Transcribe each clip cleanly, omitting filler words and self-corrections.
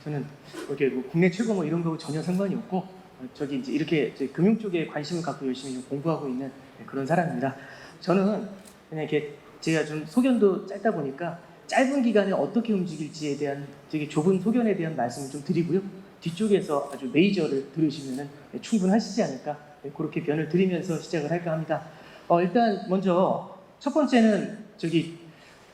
저는 이렇게 뭐 국내 최고 뭐 이런 거 전혀 상관이 없고 저기 이제 이렇게 이제 금융 쪽에 관심을 갖고 열심히 좀 공부하고 있는 그런 사람입니다. 저는 그냥 이렇게 제가 좀 소견도 짧다 보니까 짧은 기간에 어떻게 움직일지에 대한 되게 좁은 소견에 대한 말씀을 좀 드리고요. 뒤쪽에서 아주 메이저를 들으시면 충분하시지 않을까 그렇게 변을 드리면서 시작을 할까 합니다. 일단 먼저 첫 번째는 저기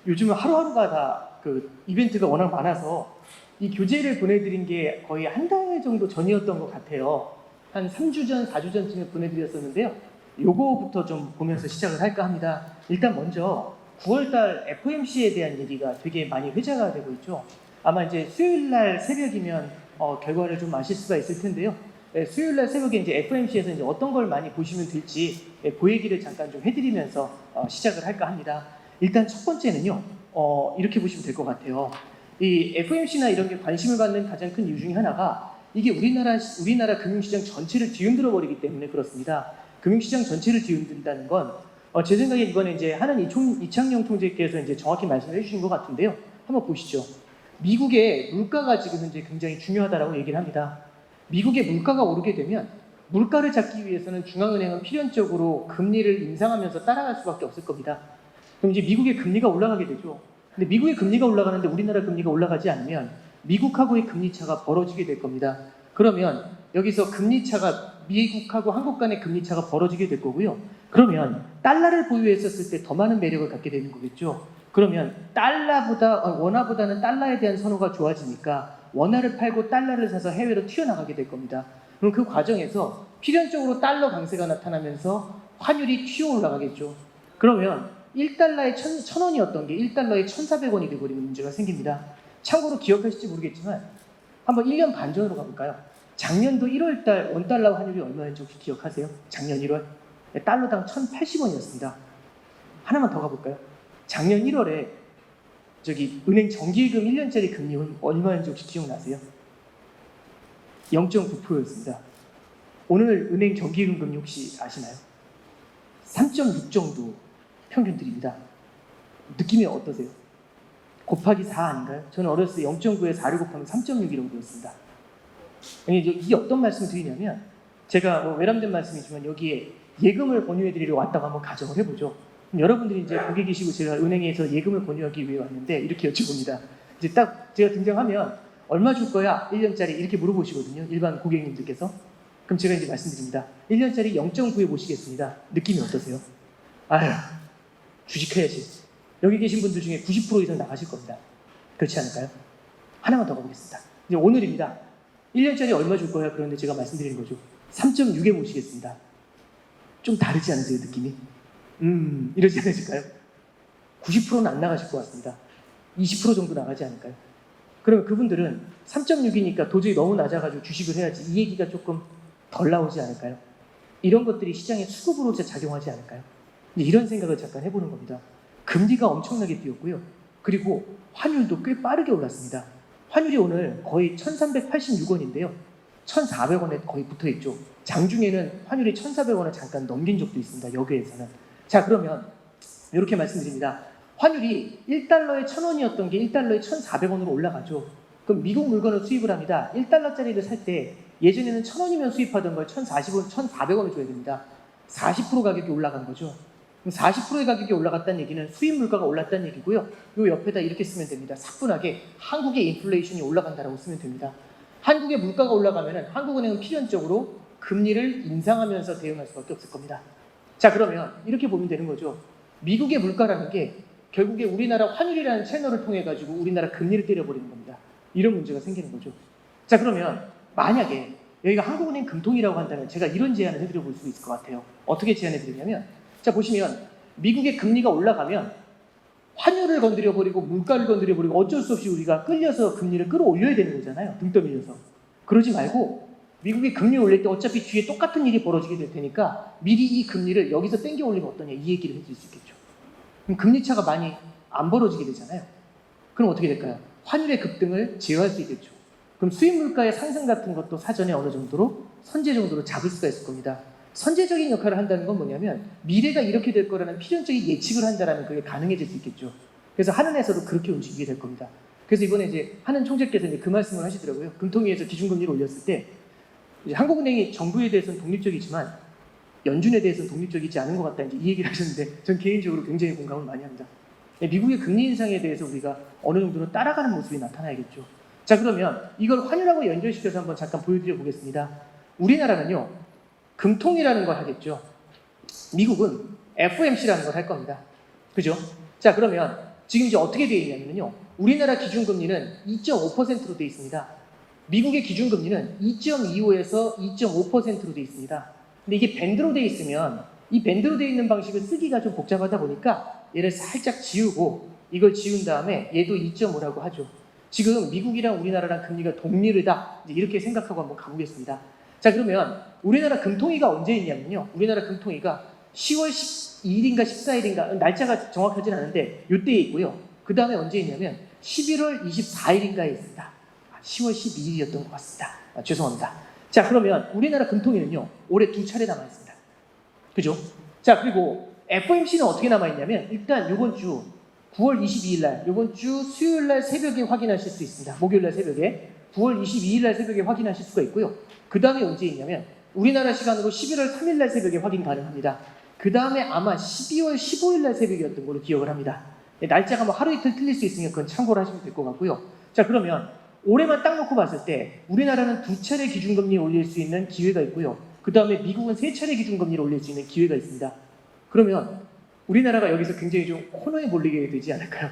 요즘은 하루하루가 다 그 이벤트가 워낙 많아서 이 교재를 보내드린 게 거의 한 달 정도 전이었던 것 같아요. 한 3주 전, 4주 전쯤에 보내드렸었는데요. 요거부터 좀 보면서 시작을 할까 합니다. 일단 먼저 9월달 FOMC에 대한 얘기가 되게 많이 회자가 되고 있죠. 아마 이제 수요일날 새벽이면 결과를 좀 아실 수가 있을 텐데요. 수요일날 새벽에 이제 FOMC에서 이제 어떤 걸 많이 보시면 될지 그 얘기를 잠깐 좀 해드리면서 시작을 할까 합니다. 일단 첫 번째는요. 이렇게 보시면 될 것 같아요. 이 FOMC나 이런 게 관심을 받는 가장 큰 이유 중에 하나가 이게 우리나라 금융시장 전체를 뒤흔들어 버리기 때문에 그렇습니다. 금융시장 전체를 뒤흔든다는 건 제 생각에 이번에 이제 하는 이창용 총재께서 이제 정확히 말씀을 해주신 것 같은데요. 한번 보시죠. 미국의 물가가 지금 현재 굉장히 중요하다라고 얘기를 합니다. 미국의 물가가 오르게 되면 물가를 잡기 위해서는 중앙은행은 필연적으로 금리를 인상하면서 따라갈 수밖에 없을 겁니다. 그럼 이제 미국의 금리가 올라가게 되죠. 근데 미국의 금리가 올라가는데 우리나라 금리가 올라가지 않으면 미국하고의 금리 차가 벌어지게 될 겁니다. 그러면 여기서 금리 차가 미국하고 한국 간의 금리 차가 벌어지게 될 거고요. 그러면 달러를 보유했었을 때 더 많은 매력을 갖게 되는 거겠죠. 그러면 원화보다는 달러에 대한 선호가 좋아지니까 원화를 팔고 달러를 사서 해외로 튀어나가게 될 겁니다. 그럼 그 과정에서 필연적으로 달러 강세가 나타나면서 환율이 튀어 올라가겠죠. 그러면 1달러에 1,000원이었던 게 1달러에 1,400원이 되어버리는 문제가 생깁니다. 참고로 기억하실지 모르겠지만 한번 1년 반 전으로 가볼까요? 작년도 1월달 원달러 환율이 얼마였는지 혹시 기억하세요? 작년 1월 달러당 1,080원이었습니다. 하나만 더 가볼까요? 작년 1월에 저기 은행 정기예금 1년짜리 금리는 얼마인지 혹시 기억나세요? 0.9%였습니다. 오늘 은행 정기예금 금리 혹시 아시나요? 3.6 정도 평균 드립니다. 느낌이 어떠세요? 곱하기 4 아닌가요? 저는 어렸을 때 0.9에 4를 곱하면 3.6이라고 들었습니다. 이게 어떤 말씀을 드리냐면 제가 외람된 말씀이지만 여기에 예금을 권유해드리러 왔다고 한번 가정을 해보죠. 그럼 여러분들이 이제 거기 계시고 제가 은행에서 예금을 권유하기 위해 왔는데 이렇게 여쭤봅니다. 이제 딱 제가 등장하면 얼마 줄 거야? 1년짜리 이렇게 물어보시거든요. 일반 고객님들께서. 그럼 제가 이제 말씀드립니다. 1년짜리 0.9에 모시겠습니다. 느낌이 어떠세요? 아휴, 주식해야지. 여기 계신 분들 중에 90% 이상 나가실 겁니다. 그렇지 않을까요? 하나만 더 가보겠습니다. 이제 오늘입니다. 1년짜리 얼마 줄 거야? 그런데 제가 말씀드리는 거죠. 3.6에 모시겠습니다. 좀 다르지 않으세요, 느낌이? 이러지 않으실까요? 90%는 안 나가실 것 같습니다. 20% 정도 나가지 않을까요? 그러면 그분들은 3.6이니까 도저히 너무 낮아가지고 주식을 해야지 이 얘기가 조금 덜 나오지 않을까요? 이런 것들이 시장의 수급으로 작용하지 않을까요? 이런 생각을 잠깐 해보는 겁니다. 금리가 엄청나게 뛰었고요. 그리고 환율도 꽤 빠르게 올랐습니다. 환율이 오늘 거의 1,386원인데요. 1,400원에 거의 붙어있죠. 장중에는 환율이 1,400원을 잠깐 넘긴 적도 있습니다. 여기에서는. 자, 그러면 이렇게 말씀드립니다. 환율이 1달러에 1,000원이었던 게 1달러에 1,400원으로 올라가죠. 그럼 미국 물건을 수입을 합니다. 1달러짜리를 살 때 예전에는 1,000원이면 수입하던 걸 1,040원, 1,400원을 줘야 됩니다. 40% 가격이 올라간 거죠. 그럼 40%의 가격이 올라갔다는 얘기는 수입 물가가 올랐다는 얘기고요. 요 옆에다 이렇게 쓰면 됩니다. 사뿐하게 한국의 인플레이션이 올라간다라고 쓰면 됩니다. 한국의 물가가 올라가면 한국은행은 필연적으로 금리를 인상하면서 대응할 수밖에 없을 겁니다. 자, 그러면 이렇게 보면 되는 거죠. 미국의 물가라는 게 결국에 우리나라 환율이라는 채널을 통해 가지고 우리나라 금리를 때려버리는 겁니다. 이런 문제가 생기는 거죠. 자, 그러면 만약에 여기가 한국은행 금통이라고 한다면 제가 이런 제안을 해드려 볼 수 있을 것 같아요. 어떻게 제안해 드리냐면 자, 보시면 미국의 금리가 올라가면 환율을 건드려버리고 물가를 건드려버리고 어쩔 수 없이 우리가 끌려서 금리를 끌어올려야 되는 거잖아요. 등 떠밀려서. 그러지 말고 미국이 금리 올릴 때 어차피 뒤에 똑같은 일이 벌어지게 될 테니까 미리 이 금리를 여기서 땡겨 올리면 어떠냐 이 얘기를 해줄 수 있겠죠. 그럼 금리 차가 많이 안 벌어지게 되잖아요. 그럼 어떻게 될까요? 환율의 급등을 제어할 수 있겠죠. 그럼 수입 물가의 상승 같은 것도 사전에 어느 정도로 선제 정도로 잡을 수가 있을 겁니다. 선제적인 역할을 한다는 건 뭐냐면 미래가 이렇게 될 거라는 필연적인 예측을 한다는 그게 가능해질 수 있겠죠. 그래서 한은에서도 그렇게 움직이게 될 겁니다. 그래서 이번에 이제 하는 총재께서 이제 그 말씀을 하시더라고요. 금통위에서 기준금리를 올렸을 때 이제 한국은행이 정부에 대해서는 독립적이지만 연준에 대해서는 독립적이지 않은 것 같다, 이제 이 얘기를 하셨는데 전 개인적으로 굉장히 공감을 많이 합니다. 미국의 금리 인상에 대해서 우리가 어느 정도는 따라가는 모습이 나타나야겠죠. 자, 그러면 이걸 환율하고 연결시켜서 한번 잠깐 보여드려 보겠습니다. 우리나라는요, 금통이라는 걸 하겠죠. 미국은 FOMC라는 걸 할 겁니다. 그죠? 자, 그러면 지금 이제 어떻게 되어 있냐면요, 우리나라 기준금리는 2.5%로 되어 있습니다. 미국의 기준금리는 2.25에서 2.5%로 되어 있습니다. 근데 이게 밴드로 되어 있으면 이 밴드로 되어 있는 방식을 쓰기가 좀 복잡하다 보니까 얘를 살짝 지우고 이걸 지운 다음에 얘도 2.5라고 하죠. 지금 미국이랑 우리나라랑 금리가 동일하다, 이렇게 생각하고 한번 가보겠습니다. 자, 그러면 우리나라 금통위가 언제 있냐면요, 우리나라 금통위가 10월 12일인가 14일인가 날짜가 정확하진 않은데 이때에 있고요. 그 다음에 언제 있냐면 11월 24일인가에 있습니다. 10월 12일이었던 것 같습니다. 죄송합니다. 자, 그러면 우리나라 금통위는요, 올해 2차례 남아있습니다. 그죠? 자, 그리고 FOMC는 어떻게 남아있냐면 일단 이번 주 9월 22일 날, 이번 주 수요일 날 새벽에 확인하실 수 있습니다. 목요일 날 새벽에 9월 22일 날 새벽에 확인하실 수가 있고요. 그 다음에 언제 있냐면 우리나라 시간으로 11월 3일 날 새벽에 확인 가능합니다. 그 다음에 아마 12월 15일 날 새벽이었던 걸로 기억을 합니다. 날짜가 뭐 하루 이틀 틀릴 수 있으니까 그건 참고를 하시면 될 것 같고요. 자, 그러면 올해만 딱 놓고 봤을 때 우리나라는 2차례 기준금리 올릴 수 있는 기회가 있고요. 그 다음에 미국은 3차례 기준금리를 올릴 수 있는 기회가 있습니다. 그러면 우리나라가 여기서 굉장히 좀 코너에 몰리게 되지 않을까요?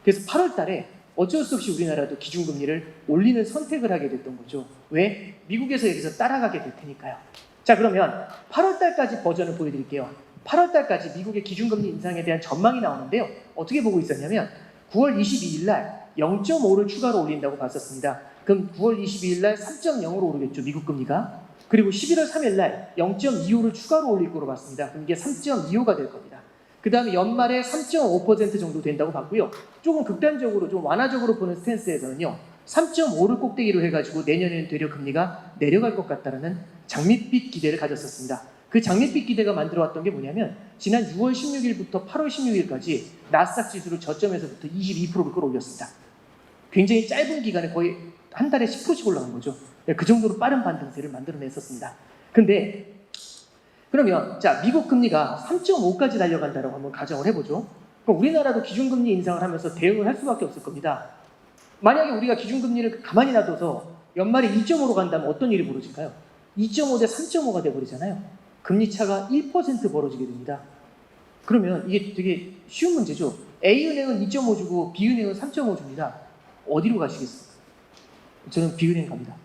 그래서 8월 달에 어쩔 수 없이 우리나라도 기준금리를 올리는 선택을 하게 됐던 거죠. 왜? 미국에서 여기서 따라가게 될 테니까요. 자, 그러면 8월 달까지 버전을 보여드릴게요. 8월 달까지 미국의 기준금리 인상에 대한 전망이 나오는데요. 어떻게 보고 있었냐면 9월 22일 날 0.5를 추가로 올린다고 봤었습니다. 그럼 9월 22일 날 3.0으로 오르겠죠, 미국 금리가. 그리고 11월 3일 날 0.25를 추가로 올릴 거로 봤습니다. 그럼 이게 3.25가 될 겁니다. 그 다음에 연말에 3.5% 정도 된다고 봤고요. 조금 극단적으로 좀 완화적으로 보는 스탠스에서는요, 3.5를 꼭대기로 해가지고 내년에는 되려 금리가 내려갈 것 같다는 장밋빛 기대를 가졌었습니다. 그 장밋빛 기대가 만들어왔던 게 뭐냐면 지난 6월 16일부터 8월 16일까지 나스닥 지수를 저점에서부터 22%를 끌어올렸습니다. 굉장히 짧은 기간에 거의 한 달에 10%씩 올라간 거죠. 그 정도로 빠른 반등세를 만들어냈었습니다. 근데 그러면 자, 미국 금리가 3.5까지 달려간다고 한번 가정을 해보죠. 그럼 우리나라도 기준금리 인상을 하면서 대응을 할 수밖에 없을 겁니다. 만약에 우리가 기준금리를 가만히 놔둬서 연말에 2.5로 간다면 어떤 일이 벌어질까요? 2.5 대 3.5가 돼버리잖아요. 금리 차가 1% 벌어지게 됩니다. 그러면 이게 되게 쉬운 문제죠. A은행은 2.5 주고 B은행은 3.5 줍니다. 어디로 가시겠어요? 저는 B은행 갑니다.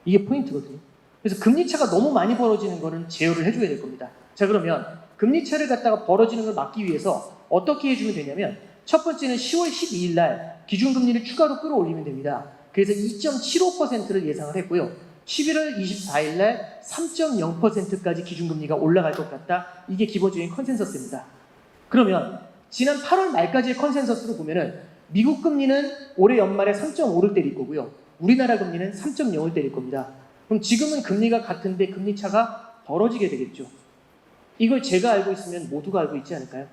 이게 포인트거든요. 그래서 금리 차가 너무 많이 벌어지는 거는 제어를 해줘야 될 겁니다. 자, 그러면 금리 차를 갖다가 벌어지는 걸 막기 위해서 어떻게 해주면 되냐면 첫 번째는 10월 12일 날 기준금리를 추가로 끌어올리면 됩니다. 그래서 2.75%를 예상을 했고요. 11월 24일 날 3.0%까지 기준금리가 올라갈 것 같다. 이게 기본적인 컨센서스입니다. 그러면 지난 8월 말까지의 컨센서스로 보면은 미국 금리는 올해 연말에 3.5를 때릴 거고요. 우리나라 금리는 3.0을 때릴 겁니다. 그럼 지금은 금리가 같은데 금리 차가 벌어지게 되겠죠. 이걸 제가 알고 있으면 모두가 알고 있지 않을까요?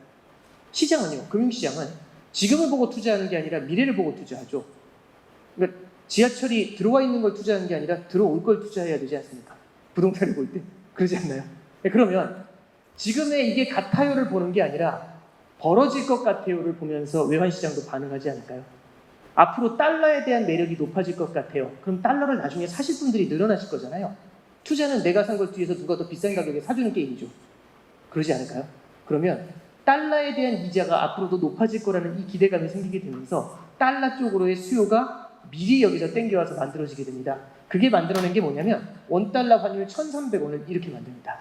시장은요, 금융시장은 지금을 보고 투자하는 게 아니라 미래를 보고 투자하죠. 그러니까 지하철이 들어와 있는 걸 투자하는 게 아니라 들어올 걸 투자해야 되지 않습니까? 부동산을 볼 때. 그러지 않나요? 그러면 지금의 이게 같아요를 보는 게 아니라 벌어질 것 같아요를 보면서 외환시장도 반응하지 않을까요? 앞으로 달러에 대한 매력이 높아질 것 같아요. 그럼 달러를 나중에 사실 분들이 늘어나실 거잖아요. 투자는 내가 산 걸 뒤에서 누가 더 비싼 가격에 사주는 게임이죠. 그러지 않을까요? 그러면 달러에 대한 이자가 앞으로도 높아질 거라는 이 기대감이 생기게 되면서 달러 쪽으로의 수요가 미리 여기서 땡겨와서 만들어지게 됩니다. 그게 만들어낸 게 뭐냐면 원달러 환율 1,300원을 이렇게 만듭니다.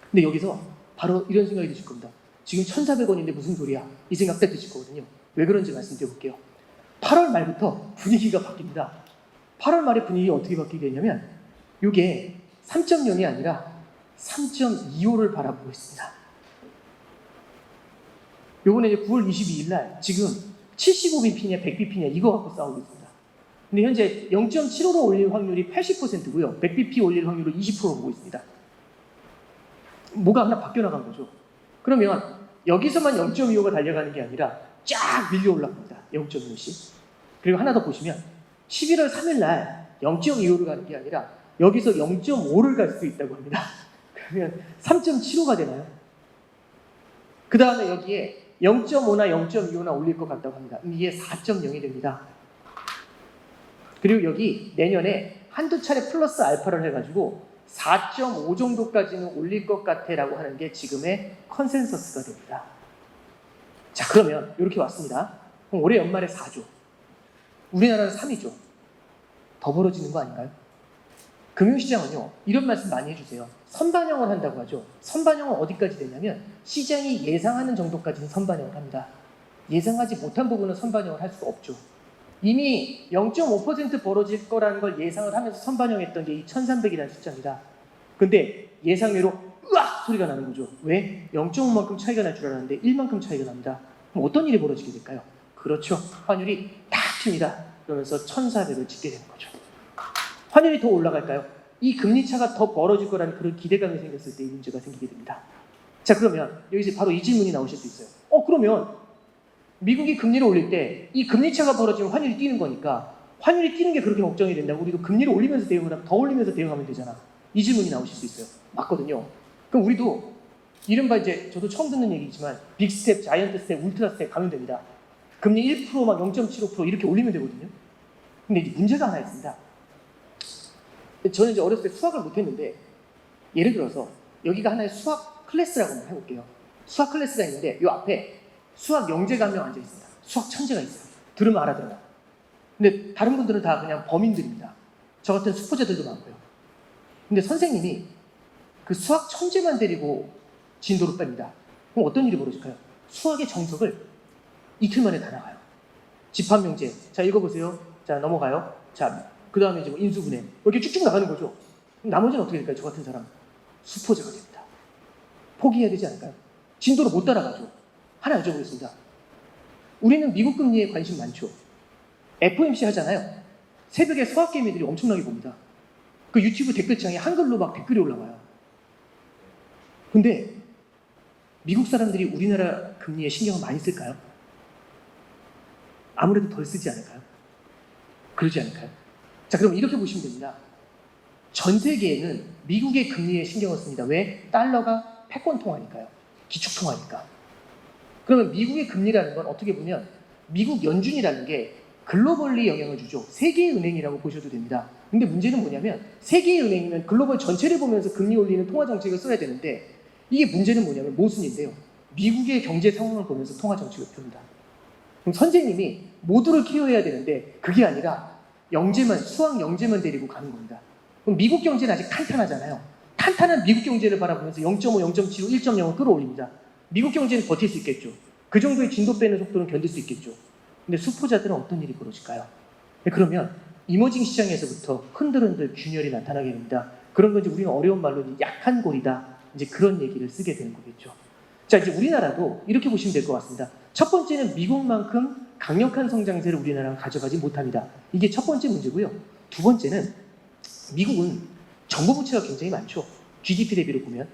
근데 여기서 바로 이런 생각이 드실 겁니다. 지금 1,400원인데 무슨 소리야? 이 생각 딱 드실 거거든요. 왜 그런지 말씀드려 볼게요. 8월 말부터 분위기가 바뀝니다. 8월 말에 분위기가 어떻게 바뀌게 되냐면 이게 3.0이 아니라 3.25를 바라보고 있습니다. 요번에 이제 9월 22일 날 지금 75bp냐 100bp냐 이거 갖고 싸우고 있습니다. 근데 현재 0.75로 올릴 확률이 80%고요. 100bp 올릴 확률을 20%로 보고 있습니다. 뭐가 하나 바뀌어 나간 거죠. 그러면 여기서만 0.25가 달려가는 게 아니라 쫙 밀려 올라갑니다. 0.25씩. 그리고 하나 더 보시면 11월 3일 날 0.25를 가는 게 아니라 여기서 0.5를 갈 수 있다고 합니다. 그러면 3.75가 되나요? 그 다음에 여기에 0.5나 0.25나 올릴 것 같다고 합니다. 이게 4.0이 됩니다. 그리고 여기 내년에 한두 차례 플러스 알파를 해가지고 4.5 정도까지는 올릴 것 같아라고 하는 게 지금의 컨센서스가 됩니다. 자, 그러면 이렇게 왔습니다. 그럼 올해 연말에 4조. 우리나라는 3위죠. 더 벌어지는 거 아닌가요? 금융시장은요, 이런 말씀 많이 해주세요. 선반영을 한다고 하죠. 선반영은 어디까지 되냐면 시장이 예상하는 정도까지는 선반영을 합니다. 예상하지 못한 부분은 선반영을 할 수가 없죠. 이미 0.5% 벌어질 거라는 걸 예상을 하면서 선반영했던 게 이 1300이라는 숫자입니다. 근데 예상외로 으악! 소리가 나는 거죠. 왜? 0.5만큼 차이가 날 줄 알았는데 1만큼 차이가 납니다. 그럼 어떤 일이 벌어지게 될까요? 그렇죠. 환율이 탁 튑니다. 그러면서 1400을 찍게 되는 거죠. 환율이 더 올라갈까요? 이 금리 차가 더 벌어질 거라는 그런 기대감이 생겼을 때 이 문제가 생기게 됩니다. 자, 그러면 여기서 바로 이 질문이 나오실 수 있어요. 그러면 미국이 금리를 올릴 때 이 금리 차가 벌어지면 환율이 뛰는 거니까 환율이 뛰는 게 그렇게 걱정이 된다고 우리도 금리를 올리면서 대응을 하면 더 올리면서 대응하면 되잖아. 이 질문이 나오실 수 있어요. 맞거든요. 그럼 우리도 이른바 이제 저도 처음 듣는 얘기지만 빅스텝, 자이언트 스텝, 울트라 스텝 가면 됩니다. 금리 1% 막 0.75% 이렇게 올리면 되거든요. 근데 이제 문제가 하나 있습니다. 저는 이제 어렸을 때 수학을 못했는데 예를 들어서 여기가 하나의 수학 클래스라고 한번 해볼게요. 수학 클래스가 있는데 이 앞에 수학 영재가 한 명 앉아 있습니다. 수학 천재가 있어요. 들으면 알아들어요. 근데 다른 분들은 다 그냥 범인들입니다. 저 같은 수포자들도 많고요. 근데 선생님이 그 수학 천재만 데리고 진도를 뺍니다. 그럼 어떤 일이 벌어질까요? 수학의 정석을 이틀 만에 다 나가요. 집합명제. 자, 읽어보세요. 자, 넘어가요. 자, 그 다음에 이제 뭐 인수분해. 이렇게 쭉쭉 나가는 거죠. 그럼 나머지는 어떻게 될까요? 저 같은 사람. 수포자가 됩니다. 포기해야 되지 않을까요? 진도를 못 따라가죠. 하나 여쭤보겠습니다. 우리는 미국 금리에 관심 많죠. FOMC 하잖아요. 새벽에 수학개미들이 엄청나게 봅니다. 그 유튜브 댓글창에 한글로 막 댓글이 올라와요. 근데 미국 사람들이 우리나라 금리에 신경을 많이 쓸까요? 아무래도 덜 쓰지 않을까요? 그러지 않을까요? 자, 그럼 이렇게 보시면 됩니다. 전 세계에는 미국의 금리에 신경을 씁니다. 왜? 달러가 패권 통화니까요. 기축 통화니까. 그러면 미국의 금리라는 건 어떻게 보면 미국 연준이라는 게 글로벌리 영향을 주죠. 세계은행이라고 보셔도 됩니다. 근데 문제는 뭐냐면 세계은행이면 글로벌 전체를 보면서 금리 올리는 통화정책을 써야 되는데 이게 문제는 뭐냐면 모순인데요. 미국의 경제 상황을 보면서 통화정책을 펴니다. 그럼 선생님이 모두를 케어해야 되는데 그게 아니라 영재만, 수학 영재만 데리고 가는 겁니다. 그럼 미국 경제는 아직 탄탄하잖아요. 탄탄한 미국 경제를 바라보면서 0.5, 0.75, 1.0을 끌어올립니다. 미국 경제는 버틸 수 있겠죠. 그 정도의 진도 빼는 속도는 견딜 수 있겠죠. 근데 수포자들은 어떤 일이 벌어질까요? 그러면 이머징 시장에서부터 흔들흔들 균열이 나타나게 됩니다. 그런 건 이제 우리는 어려운 말로 약한 골이다. 이제 그런 얘기를 쓰게 되는 거겠죠. 자, 이제 우리나라도 이렇게 보시면 될 것 같습니다. 첫 번째는 미국만큼 강력한 성장세를 우리나라가 가져가지 못합니다. 이게 첫 번째 문제고요. 두 번째는 미국은 정부 부채가 굉장히 많죠. GDP 대비로 보면.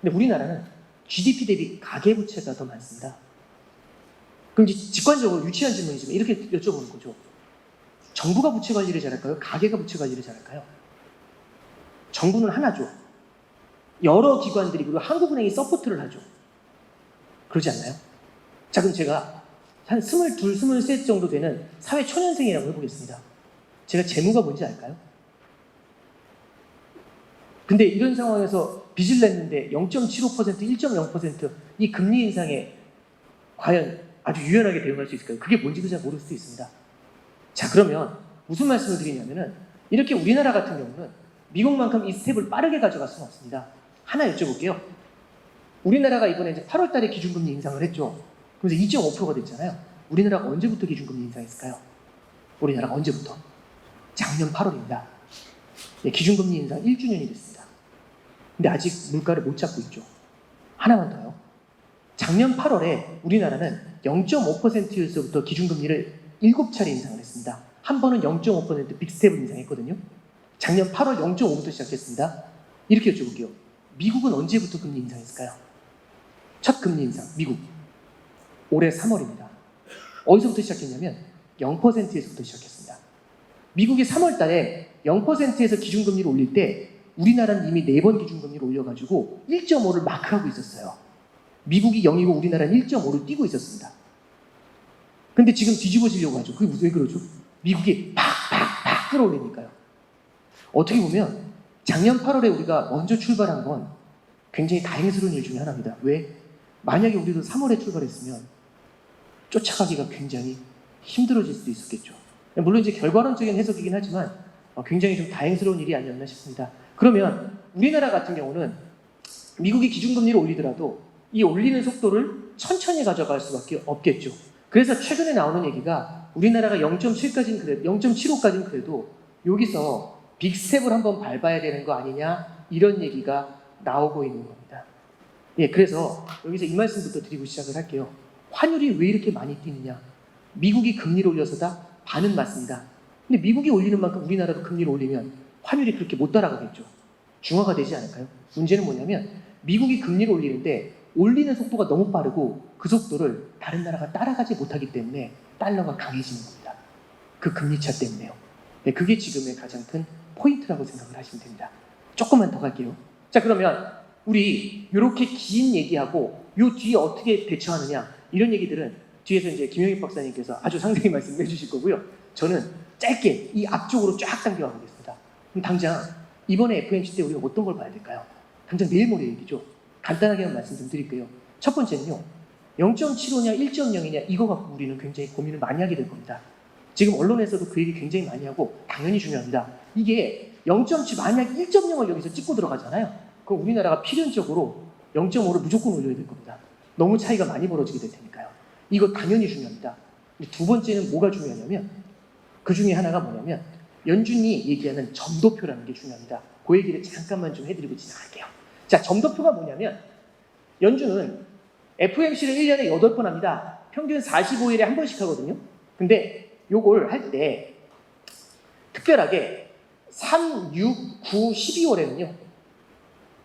근데 우리나라는 GDP 대비 가계부채가 더 많습니다. 그럼 이제 직관적으로 유치한 질문이지만 이렇게 여쭤보는 거죠. 정부가 부채 관리를 잘할까요? 가계가 부채 관리를 잘할까요? 정부는 하나죠. 여러 기관들이 그리고 한국은행이 서포트를 하죠. 그러지 않나요? 자, 그럼 제가 한 22, 23 정도 되는 사회 초년생이라고 해보겠습니다. 제가 재무가 뭔지 알까요? 근데 이런 상황에서 빚을 냈는데 0.75%, 1.0%이 금리 인상에 과연 아주 유연하게 대응할 수 있을까요? 그게 뭔지도 잘 모를 수도 있습니다. 자, 그러면 무슨 말씀을 드리냐면은 이렇게 우리나라 같은 경우는 미국만큼 이 스텝을 빠르게 가져갈 수는 없습니다. 하나 여쭤볼게요. 우리나라가 이번에 이제 8월 달에 기준금리 인상을 했죠. 그래서 2.5%가 됐잖아요. 우리나라가 언제부터 기준금리 인상했을까요? 우리나라가 언제부터? 작년 8월입니다. 네, 기준금리 인상 1주년이 됐습니다. 근데 아직 물가를 못 잡고 있죠. 하나만 더요. 작년 8월에 우리나라는 0.5%였서부터 기준금리를 7차례 인상을 했습니다. 한 번은 0.5% 빅스텝을 인상했거든요. 작년 8월 0.5부터 시작했습니다. 이렇게 여쭤볼게요. 미국은 언제부터 금리 인상했을까요? 첫 금리 인상, 미국. 올해 3월입니다. 어디서부터 시작했냐면 0%에서부터 시작했습니다. 미국이 3월 달에 0%에서 기준금리를 올릴 때 우리나라는 이미 4번 기준금리를 올려가지고 1.5를 마크하고 있었어요. 미국이 0이고 우리나라는 1.5를 띄고 있었습니다. 근데 지금 뒤집어지려고 하죠. 그게 왜 그러죠? 미국이 팍팍팍 끌어올리니까요. 어떻게 보면 작년 8월에 우리가 먼저 출발한 건 굉장히 다행스러운 일 중에 하나입니다. 왜? 만약에 우리도 3월에 출발했으면 쫓아가기가 굉장히 힘들어질 수도 있었겠죠. 물론 이제 결과론적인 해석이긴 하지만 굉장히 좀 다행스러운 일이 아니었나 싶습니다. 그러면 우리나라 같은 경우는 미국이 기준금리를 올리더라도 이 올리는 속도를 천천히 가져갈 수밖에 없겠죠. 그래서 최근에 나오는 얘기가 우리나라가 0.75까지는 그래도 여기서 빅스텝을 한번 밟아야 되는 거 아니냐 이런 얘기가 나오고 있는 겁니다. 예, 그래서 여기서 이 말씀부터 드리고 시작을 할게요. 환율이 왜 이렇게 많이 뛰느냐? 미국이 금리를 올려서다? 반은 맞습니다. 근데 미국이 올리는 만큼 우리나라도 금리를 올리면 환율이 그렇게 못 따라가겠죠. 중화가 되지 않을까요? 문제는 뭐냐면 미국이 금리를 올리는데 올리는 속도가 너무 빠르고 그 속도를 다른 나라가 따라가지 못하기 때문에 달러가 강해지는 겁니다. 그 금리차 때문에요. 네, 그게 지금의 가장 큰 포인트라고 생각을 하시면 됩니다. 조금만 더 갈게요. 자, 그러면 우리 이렇게 긴 얘기하고 요 뒤에 어떻게 대처하느냐 이런 얘기들은 뒤에서 이제 김영익 박사님께서 아주 상세히 말씀해 주실 거고요. 저는 짧게 이 앞쪽으로 쫙 당겨가 보겠습니다. 그럼 당장 이번에 FOMC 때 우리가 어떤 걸 봐야 될까요? 당장 내일 모레 얘기죠. 간단하게만 말씀 좀 드릴게요. 첫 번째는요. 0.75냐 1.0이냐 이거 갖고 우리는 굉장히 고민을 많이 하게 될 겁니다. 지금 언론에서도 그 얘기 굉장히 많이 하고 당연히 중요합니다. 이게 0.7 만약 1.0을 여기서 찍고 들어가잖아요. 그럼 우리나라가 필연적으로 0.5를 무조건 올려야 될 겁니다. 너무 차이가 많이 벌어지게 될 테니까요. 이거 당연히 중요합니다. 두 번째는 뭐가 중요하냐면 그 중에 하나가 뭐냐면 연준이 얘기하는 점도표라는 게 중요합니다. 그 얘기를 잠깐만 좀 해드리고 지나갈게요. 자, 점도표가 뭐냐면 연준은 FOMC를 1년에 8번 합니다. 평균 45일에 한 번씩 하거든요. 근데 요걸 할 때 특별하게 3, 6, 9, 12월에는요.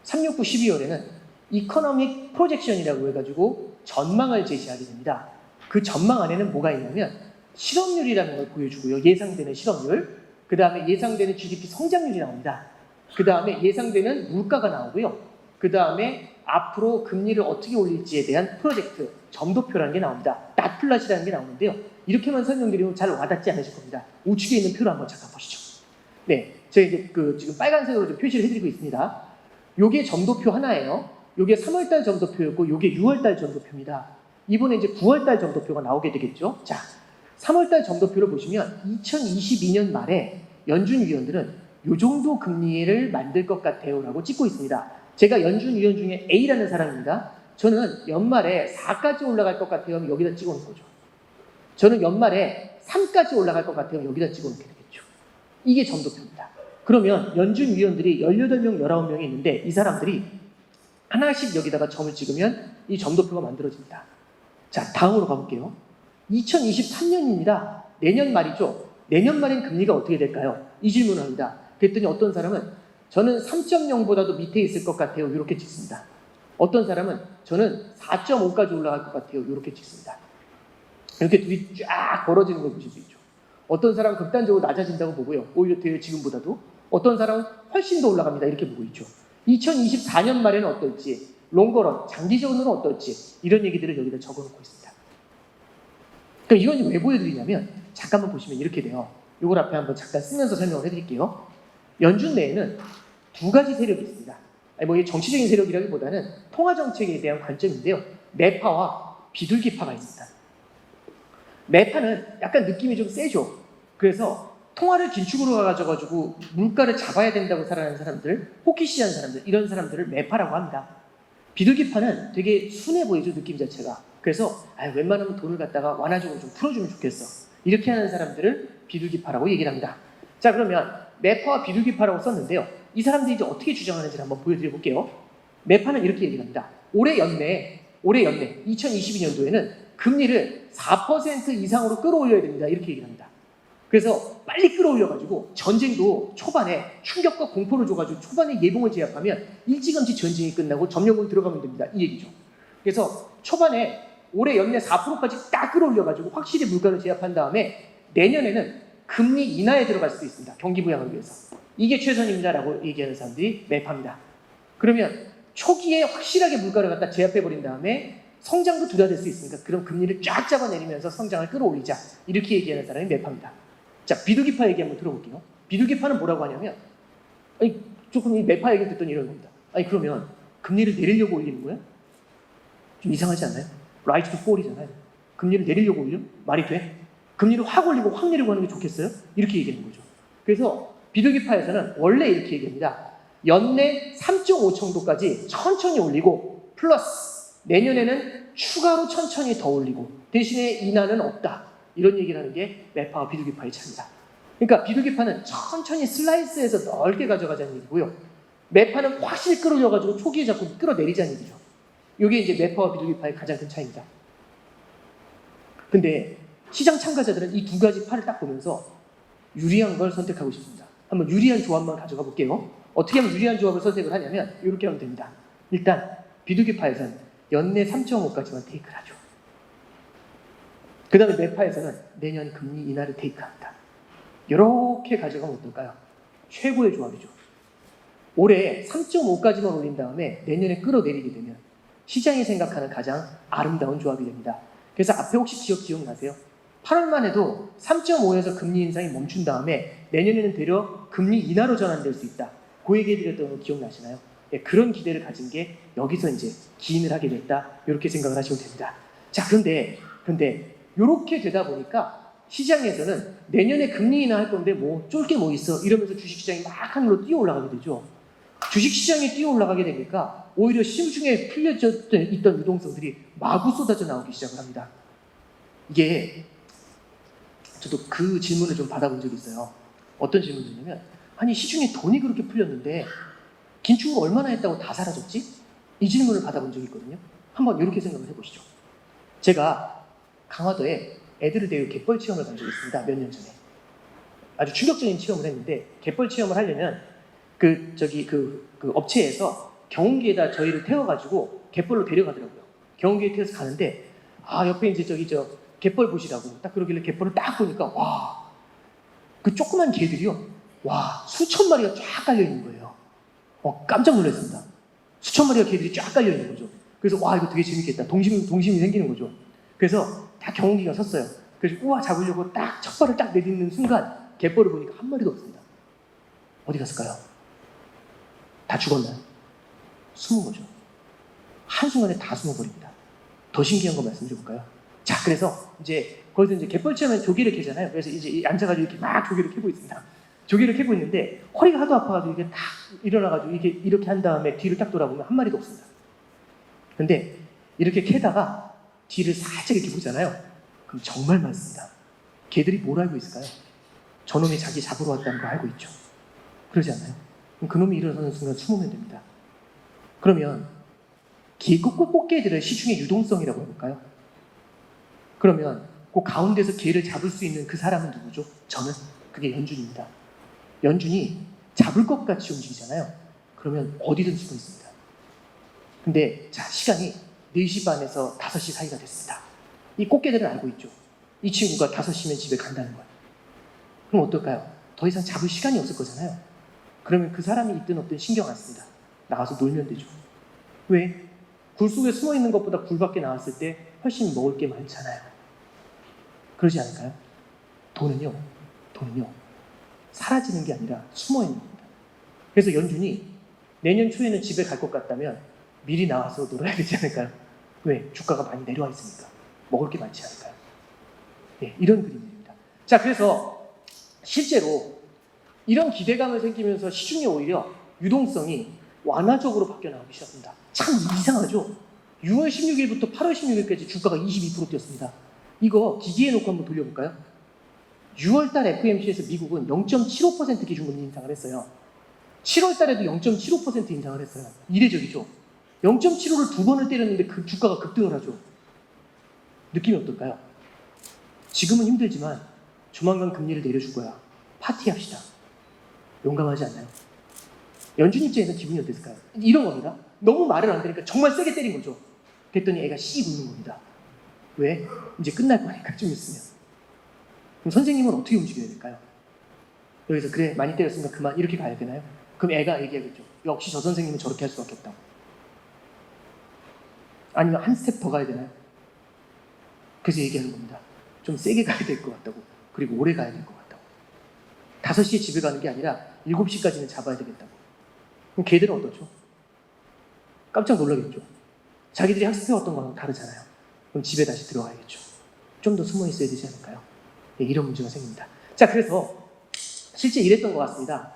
3, 6, 9, 12월에는 이코노믹 프로젝션이라고 해가지고 전망을 제시하게 됩니다. 그 전망 안에는 뭐가 있냐면 실업률이라는 걸 보여주고요. 예상되는 실업률. 그 다음에 예상되는 GDP 성장률이 나옵니다. 그 다음에 예상되는 물가가 나오고요. 그 다음에 앞으로 금리를 어떻게 올릴지에 대한 프로젝트, 점도표라는 게 나옵니다. 닷플랫이라는 게 나오는데요. 이렇게만 설명드리면 잘 와닿지 않으실 겁니다. 우측에 있는 표를 한번 잠깐 보시죠. 네, 제가 이제 지금 빨간색으로 좀 표시를 해드리고 있습니다. 요게 점도표 하나예요. 요게 3월달 점도표였고 요게 6월달 점도표입니다. 이번에 이제 9월달 점도표가 나오게 되겠죠. 자, 3월달 점도표를 보시면 2022년 말에 연준 위원들은 요 정도 금리를 만들 것 같아요 라고 찍고 있습니다. 제가 연준 위원 중에 A라는 사람입니다. 저는 연말에 4까지 올라갈 것 같아요. 여기다 찍어놓은 거죠. 저는 연말에 3까지 올라갈 것 같아요. 여기다 찍어놓게 되겠죠. 이게 점도표입니다. 그러면 연준 위원들이 18명, 19명이 있는데 이 사람들이 하나씩 여기다가 점을 찍으면 이 점도표가 만들어집니다. 자, 다음으로 가볼게요. 2023년입니다. 내년 말이죠. 내년 말엔 금리가 어떻게 될까요? 이 질문을 합니다. 그랬더니 어떤 사람은 저는 3.0보다도 밑에 있을 것 같아요. 이렇게 찍습니다. 어떤 사람은 저는 4.5까지 올라갈 것 같아요. 이렇게 찍습니다. 이렇게 둘이 쫙 벌어지는 걸 보실 수 있죠. 어떤 사람은 극단적으로 낮아진다고 보고요. 오히려 더 지금보다도. 어떤 사람은 훨씬 더 올라갑니다. 이렇게 보고 있죠. 2024년 말에는 어떨지, 롱거런, 장기적으로는 어떨지 이런 얘기들을 여기다 적어놓고 있습니다. 그러니까 이건 왜 보여드리냐면 잠깐만 보시면 이렇게 돼요. 이걸 앞에 한번 잠깐 쓰면서 설명을 해드릴게요. 연준 내에는 두 가지 세력이 있습니다. 뭐 정치적인 세력이라기보다는 통화정책에 대한 관점인데요. 매파와 비둘기파가 있습니다. 매파는 약간 느낌이 좀 세죠. 그래서 통화를 긴축으로 가져가지고 물가를 잡아야 된다고 살아가는 사람들, 호키시한 사람들, 이런 사람들을 매파라고 합니다. 비둘기파는 되게 순해 보이죠, 느낌 자체가. 그래서 웬만하면 돈을 갖다가 완화적으로 좀 풀어주면 좋겠어. 이렇게 하는 사람들을 비둘기파라고 얘기를 합니다. 자, 그러면 매파와 비둘기파라고 썼는데요. 이 사람들이 이제 어떻게 주장하는지 한번 보여드려볼게요. 매파는 이렇게 얘기를 합니다. 올해 연내 2022년도에는 금리를 4% 이상으로 끌어올려야 됩니다. 이렇게 얘기를 합니다. 그래서 빨리 끌어올려가지고 전쟁도 초반에 충격과 공포를 줘가지고 초반에 예봉을 제압하면 일찌감치 전쟁이 끝나고 점령군 들어가면 됩니다. 이 얘기죠. 그래서 초반에 올해 연내 4%까지 딱 끌어올려가지고 확실히 물가를 제압한 다음에 내년에는 금리 인하에 들어갈 수도 있습니다. 경기 부양을 위해서. 이게 최선입니다라고 얘기하는 사람들이 매파입니다. 그러면 초기에 확실하게 물가를 갖다 제압해버린 다음에 성장도 둔화될 수 있으니까 그럼 금리를 쫙 잡아내리면서 성장을 끌어올리자. 이렇게 얘기하는 사람이 매파입니다. 자, 비둘기파 얘기 한번 들어볼게요. 비둘기파는 뭐라고 하냐면, 아니, 조금 이 매파 얘기 듣더니 이런 겁니다. 아니, 그러면 금리를 내리려고 올리는 거야? 좀 이상하지 않나요? 라이트 투 폴이잖아요. 금리를 내리려고 올려? 말이 돼? 금리를 확 올리고 확 내리고 하는 게 좋겠어요? 이렇게 얘기하는 거죠. 그래서 비둘기파에서는 원래 이렇게 얘기합니다. 연내 3.5청도까지 천천히 올리고 플러스 내년에는 추가로 천천히 더 올리고 대신에 인하는 없다. 이런 얘기를 하는 게 매파와 비둘기파의 차이입니다. 그러니까 비둘기파는 천천히 슬라이스해서 넓게 가져가자는 얘기고요. 매파는 확실히 끌어올려가지고 초기에 자꾸 끌어내리자는 얘기죠. 이게 이제 매파와 비둘기파의 가장 큰 차이입니다. 근데 시장 참가자들은 이 두 가지 파를 딱 보면서 유리한 걸 선택하고 싶습니다. 한번 유리한 조합만 가져가 볼게요. 어떻게 하면 유리한 조합을 선택을 하냐면 이렇게 하면 됩니다. 일단 비둘기파에서는 연내 3.5까지만 테이크를 하죠. 그 다음에 매파에서는 내년 금리 인하를 테이크합니다. 이렇게 가져가면 어떨까요? 최고의 조합이죠. 올해 3.5까지만 올린 다음에 내년에 끌어내리게 되면 시장이 생각하는 가장 아름다운 조합이 됩니다. 그래서 앞에 혹시 기억나세요? 8월만 해도 3.5에서 금리 인상이 멈춘 다음에 내년에는 되려 금리 인하로 전환될 수 있다. 그 얘기 해드렸던 거 기억나시나요? 예, 그런 기대를 가진 게 여기서 이제 기인을 하게 됐다. 이렇게 생각을 하시면 됩니다. 자, 그런데 이렇게 되다 보니까 시장에서는 내년에 금리 인하할 건데 뭐 쫄 게 뭐 있어 이러면서 주식시장이 막 하늘로 뛰어 올라가게 되죠. 주식시장이 뛰어 올라가게 되니까 오히려 시중에 풀려져 있던 유동성들이 마구 쏟아져 나오기 시작을 합니다. 이게 저도 그 질문을 좀 받아본 적이 있어요. 어떤 질문이냐면 아니 시중에 돈이 그렇게 풀렸는데 긴축을 얼마나 했다고 다 사라졌지? 이 질문을 받아본 적이 있거든요. 한번 이렇게 생각을 해보시죠. 제가 강화도에 에드르데이 갯벌 체험을 간 적이 있습니다. 몇 년 전에. 아주 충격적인 체험을 했는데 갯벌 체험을 하려면 그 업체에서 경운기에다 저희를 태워가지고 갯벌로 데려가더라고요. 경운기에 태워서 가는데 옆에 이제 갯벌 보시라고 딱 그러길래 갯벌을 딱 보니까 와, 그 조그만 개들이요. 와, 수천 마리가 쫙 깔려 있는 거예요. 깜짝 놀랐습니다. 수천 마리가 개들이 쫙 깔려 있는 거죠. 그래서 와, 이거 되게 재밌겠다. 동심이 생기는 거죠. 그래서 다 경운기가 섰어요. 그래서 우와 잡으려고 딱 첫 발을 딱 내딛는 순간 갯벌을 보니까 한 마리도 없습니다. 어디 갔을까요? 다 죽었나요? 숨은 거죠. 한순간에 다 숨어버립니다. 더 신기한 거 말씀드려볼까요? 자, 그래서 이제 거기서 이제 갯벌 체험에 조개를 캐잖아요. 그래서 이제 앉아가지고 이렇게 막 조개를 캐고 있습니다. 조개를 캐고 있는데 허리가 하도 아파가지고 이렇게 딱 일어나가지고 이렇게 한 다음에 뒤를 딱 돌아보면 한 마리도 없습니다. 근데 이렇게 캐다가 뒤를 살짝 이렇게 보잖아요. 그럼 정말 많습니다. 개들이 뭘 알고 있을까요? 저놈이 자기 잡으러 왔다는 거 알고 있죠. 그러지 않나요? 그럼 그놈이 일어서는 순간 숨으면 됩니다. 그러면 꽃게들의 시중의 유동성이라고 해볼까요? 그러면 그 가운데서 개를 잡을 수 있는 그 사람은 누구죠? 저는 그게 연준입니다. 연준이 잡을 것 같이 움직이잖아요. 그러면 어디든 숨어 있습니다. 근데 자, 시간이 4시 반에서 5시 사이가 됐습니다. 이 꽃게들은 알고 있죠. 이 친구가 5시면 집에 간다는 거예요. 그럼 어떨까요? 더 이상 잡을 시간이 없을 거잖아요. 그러면 그 사람이 있든 없든 신경 안 씁니다. 나가서 놀면 되죠. 왜? 굴 속에 숨어 있는 것보다 굴 밖에 나왔을 때 훨씬 먹을 게 많잖아요. 그러지 않을까요? 돈은요 사라지는 게 아니라 숨어 있는 겁니다. 그래서 연준이 내년 초에는 집에 갈 것 같다면 미리 나와서 놀아야 되지 않을까요? 왜? 주가가 많이 내려와 있으니까 먹을 게 많지 않을까요? 네, 이런 그림입니다. 자, 그래서 실제로 이런 기대감을 생기면서 시중에 오히려 유동성이 완화적으로 바뀌어 나오기 시작합니다. 참 이상하죠? 6월 16일부터 8월 16일까지 주가가 22% 뛰었습니다. 이거 기기에 놓고 한번 돌려볼까요? 6월달 FOMC에서 미국은 0.75% 기준금리 인상을 했어요. 7월달에도 0.75% 인상을 했어요. 이례적이죠? 0.75를 2번을 때렸는데 그 주가가 급등을 하죠. 느낌이 어떨까요? 지금은 힘들지만 조만간 금리를 내려줄 거야. 파티합시다. 용감하지 않나요? 연준 입장에서 기분이 어땠을까요? 이런 겁니다. 너무 말을 안 들으니까 정말 세게 때린 거죠. 그랬더니 애가 씩 웃는 겁니다. 왜? 이제 끝날 거니까 좀 있으면. 그럼 선생님은 어떻게 움직여야 될까요? 여기서 그래 많이 때렸으니까 그만 이렇게 가야 되나요? 그럼 애가 얘기하겠죠. 역시 저 선생님은 저렇게 할 수밖에 없다고. 아니면 한 스텝 더 가야 되나요? 그래서 얘기하는 겁니다. 좀 세게 가야 될 것 같다고. 그리고 오래 가야 될 것 같다고. 5시에 집에 가는 게 아니라 7시까지는 잡아야 되겠다고. 그럼 걔들은 어떠죠? 깜짝 놀라겠죠. 자기들이 학습해왔던 거랑 다르잖아요. 그럼 집에 다시 들어가야겠죠. 좀 더 숨어 있어야 되지 않을까요? 네, 이런 문제가 생깁니다. 자, 그래서 실제 이랬던 것 같습니다.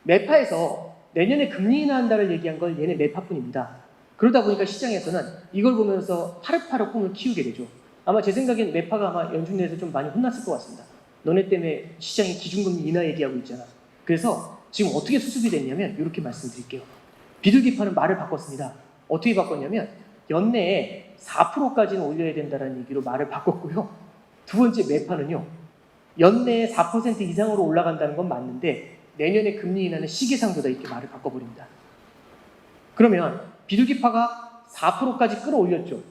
매파에서 내년에 금리 인하한다를 얘기한 건 얘네 매파뿐입니다. 그러다 보니까 시장에서는 이걸 보면서 파릇파릇 꿈을 키우게 되죠. 아마 제 생각엔 매파가 아마 연준 내에서 좀 많이 혼났을 것 같습니다. 너네 때문에 시장이 기준금리 인하 얘기하고 있잖아. 그래서 지금 어떻게 수습이 됐냐면 이렇게 말씀드릴게요. 비둘기파는 말을 바꿨습니다. 어떻게 바꿨냐면 연내에 4%까지는 올려야 된다는 얘기로 말을 바꿨고요. 두 번째 매파는요. 연내에 4% 이상으로 올라간다는 건 맞는데 내년에 금리 인하는 시기상조다 이렇게 말을 바꿔버립니다. 그러면 비둘기파가 4%까지 끌어올렸죠.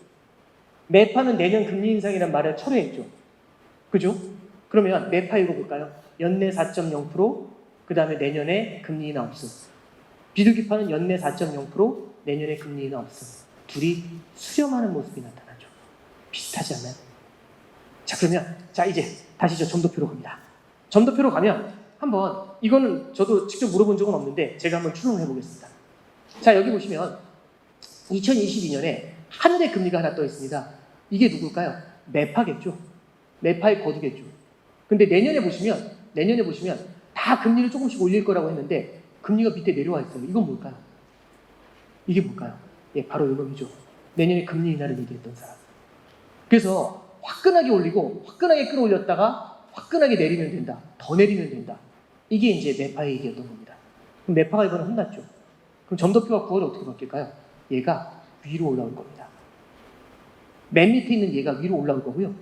매파는 내년 금리 인상이란 말을 철회했죠. 그죠? 그러면 매파 읽어볼까요? 연내 4.0%, 그 다음에 내년에 금리 인하 없음. 비둘기파는 연내 4.0%, 내년에 금리 인하 없음. 둘이 수렴하는 모습이 나타나죠. 비슷하지 않나요? 자, 그러면 자 이제 다시 저 점도표로 갑니다. 점도표로 가면 한번 이거는 저도 직접 물어본 적은 없는데 제가 한번 추론을 해보겠습니다. 자, 여기 보시면 2022년에 하늘의 금리가 하나 떠 있습니다. 이게 누굴까요? 매파겠죠. 매파의 거두겠죠. 근데 내년에 보시면 다 금리를 조금씩 올릴 거라고 했는데 금리가 밑에 내려와 있어요. 이건 뭘까요? 이게 뭘까요? 예, 바로 이놈이죠. 내년에 금리 인하를 얘기했던 사람. 그래서 화끈하게 올리고 화끈하게 끌어올렸다가 화끈하게 내리면 된다. 더 내리면 된다. 이게 이제 매파의 얘기였던 겁니다. 그럼 매파가 이번에 혼났죠. 그럼 점도표가 9월에 어떻게 바뀔까요? 얘가 위로 올라올 겁니다. 맨 밑에 있는 얘가 위로 올라올 거고요.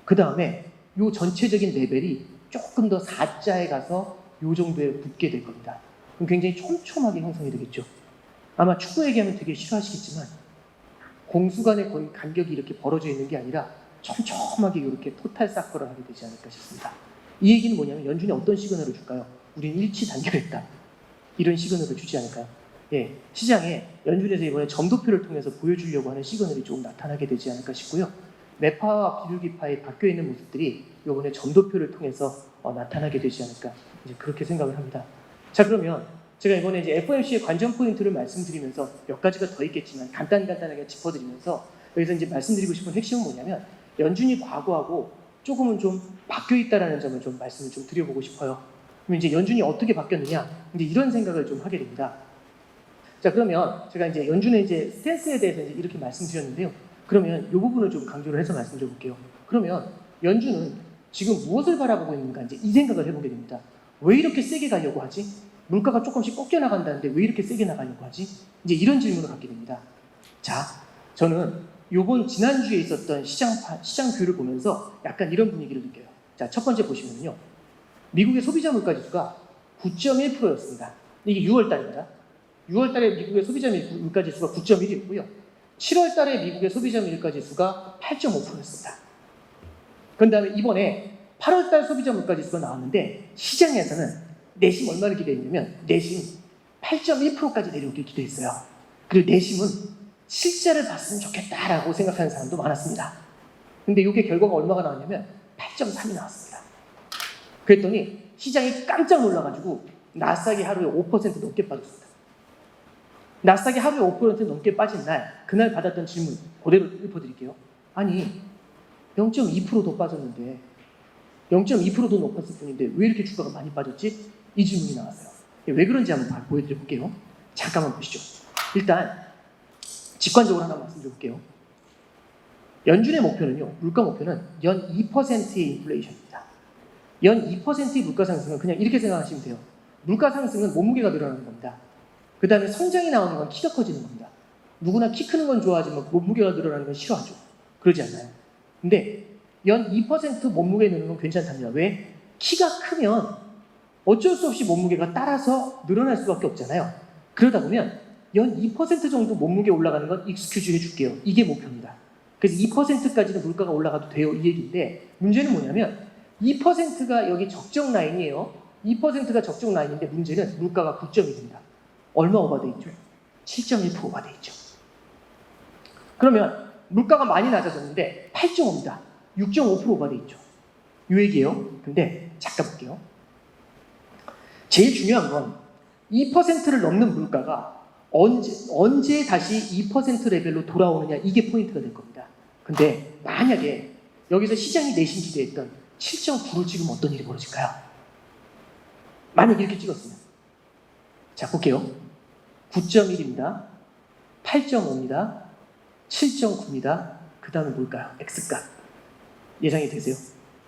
그 다음에 요 전체적인 레벨이 조금 더 4자에 가서 요 정도에 붙게 될 겁니다. 그럼 굉장히 촘촘하게 형성이 되겠죠. 아마 축구 얘기하면 되게 싫어하시겠지만 공수 간의 거의 간격이 이렇게 벌어져 있는 게 아니라 촘촘하게 이렇게 토탈 사커를 하게 되지 않을까 싶습니다. 이 얘기는 뭐냐면 연준이 어떤 시그널을 줄까요? 우린 일치 단결했다. 이런 시그널을 주지 않을까요? 예, 시장에 연준에서 이번에 점도표를 통해서 보여주려고 하는 시그널이 조금 나타나게 되지 않을까 싶고요. 매파와 비둘기파의 바뀌어있는 모습들이 이번에 점도표를 통해서 나타나게 되지 않을까 이제 그렇게 생각을 합니다. 자, 그러면 제가 이번에 이제 FOMC의 관전 포인트를 말씀드리면서 몇 가지가 더 있겠지만 간단하게 짚어드리면서 여기서 이제 말씀드리고 싶은 핵심은 뭐냐면 연준이 과거하고 조금은 좀 바뀌어 있다라는 점을 좀 말씀을 좀 드려보고 싶어요. 그럼 이제 연준이 어떻게 바뀌었느냐 이제 이런 생각을 좀 하게 됩니다. 자, 그러면 제가 이제 연준의 이제 스탠스에 대해서 이제 이렇게 말씀드렸는데요. 그러면 이 부분을 좀 강조를 해서 말씀드려볼게요. 그러면 연준은 지금 무엇을 바라보고 있는가 이제 이 생각을 해보게 됩니다. 왜 이렇게 세게 가려고 하지? 물가가 조금씩 꺾여 나간다는데 왜 이렇게 세게 나가려고 하지? 이제 이런 질문을 갖게 됩니다. 자, 저는 요번 지난주에 있었던 시장 뷰를 보면서 약간 이런 분위기를 느껴요. 자, 첫 번째 보시면요. 미국의 소비자 물가지수가 9.1%였습니다. 이게 6월 달입니다. 6월 달에 미국의 소비자 물가지수가 9.1이었고요. 7월 달에 미국의 소비자 물가지수가 8.5%였습니다. 그 다음에 이번에 8월 달 소비자 물가지수가 나왔는데 시장에서는 내심 얼마를 기대했냐면 내심 8.1%까지 내려오길 기대했어요. 그리고 내심은 실자를 봤으면 좋겠다라고 생각하는 사람도 많았습니다. 근데 이게 결과가 얼마가 나왔냐면 8.3이 나왔습니다. 그랬더니 시장이 깜짝 놀라가지고 나스닥이 하루에 5% 넘게 빠졌습니다. 나스닥이 하루에 5% 넘게 빠진 날 그날 받았던 질문 그대로 읊어드릴게요. 아니 0.2%도 빠졌는데 0.2%도 높았을 뿐인데 왜 이렇게 주가가 많이 빠졌지? 이 질문이 나왔어요. 왜 그런지 한번 보여드려볼게요. 잠깐만 보시죠. 일단 직관적으로 하나 말씀드려볼게요. 연준의 목표는요. 물가 목표는 연 2%의 인플레이션입니다. 연 2%의 물가 상승은 그냥 이렇게 생각하시면 돼요. 물가 상승은 몸무게가 늘어나는 겁니다. 그 다음에 성장이 나오는 건 키가 커지는 겁니다. 누구나 키 크는 건 좋아하지만 몸무게가 늘어나는 건 싫어하죠. 그러지 않나요? 근데 연 2% 몸무게 느는 건 괜찮답니다. 왜? 키가 크면 어쩔 수 없이 몸무게가 따라서 늘어날 수밖에 없잖아요. 그러다 보면 연 2% 정도 몸무게 올라가는 건 익스큐즈 해줄게요. 이게 목표입니다. 그래서 2%까지는 물가가 올라가도 돼요. 이 얘기인데 문제는 뭐냐면 2%가 여기 적정 라인이에요. 2%가 적정 라인인데 문제는 물가가 9.1입니다. 얼마 오버돼 있죠? 7.1% 오버돼 있죠. 그러면 물가가 많이 낮아졌는데 8.5입니다. 6.5% 오버돼 있죠. 요 얘기예요. 근데 잠깐 볼게요. 제일 중요한 건 2%를 넘는 물가가 언제 다시 2% 레벨로 돌아오느냐, 이게 포인트가 될 겁니다. 근데 만약에 여기서 시장이 내심 기대했던 7.9를 찍으면 어떤 일이 벌어질까요? 만약 이렇게 찍었으면, 자 볼게요. 9.1입니다. 8.5입니다. 7.9입니다. 그 다음에 뭘까요? X값. 예상이 되세요?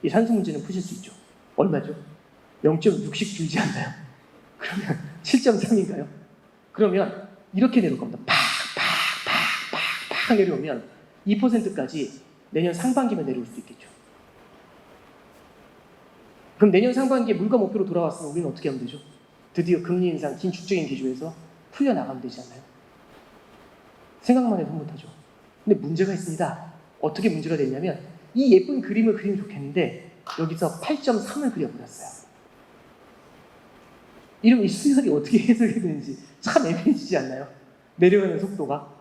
이 산수 문제는 푸실 수 있죠. 얼마죠? 0.6씩 줄지 않나요? 그러면 7.3인가요? 그러면 이렇게 내려올 겁니다. 팍 내려오면 2%까지 내년 상반기면 내려올 수 있겠죠. 그럼 내년 상반기에 물가 목표로 돌아왔으면 우리는 어떻게 하면 되죠? 드디어 금리 인상 긴축적인 기조에서 풀려나가면 되지 않나요? 생각만 해도 흐뭇하죠. 근데 문제가 있습니다. 어떻게 문제가 됐냐면 이 예쁜 그림을 그리면 좋겠는데 여기서 8.3을 그려버렸어요. 이러면 이 수열이 어떻게 해석이 되는지 참 애매해지지 않나요? 내려가는 속도가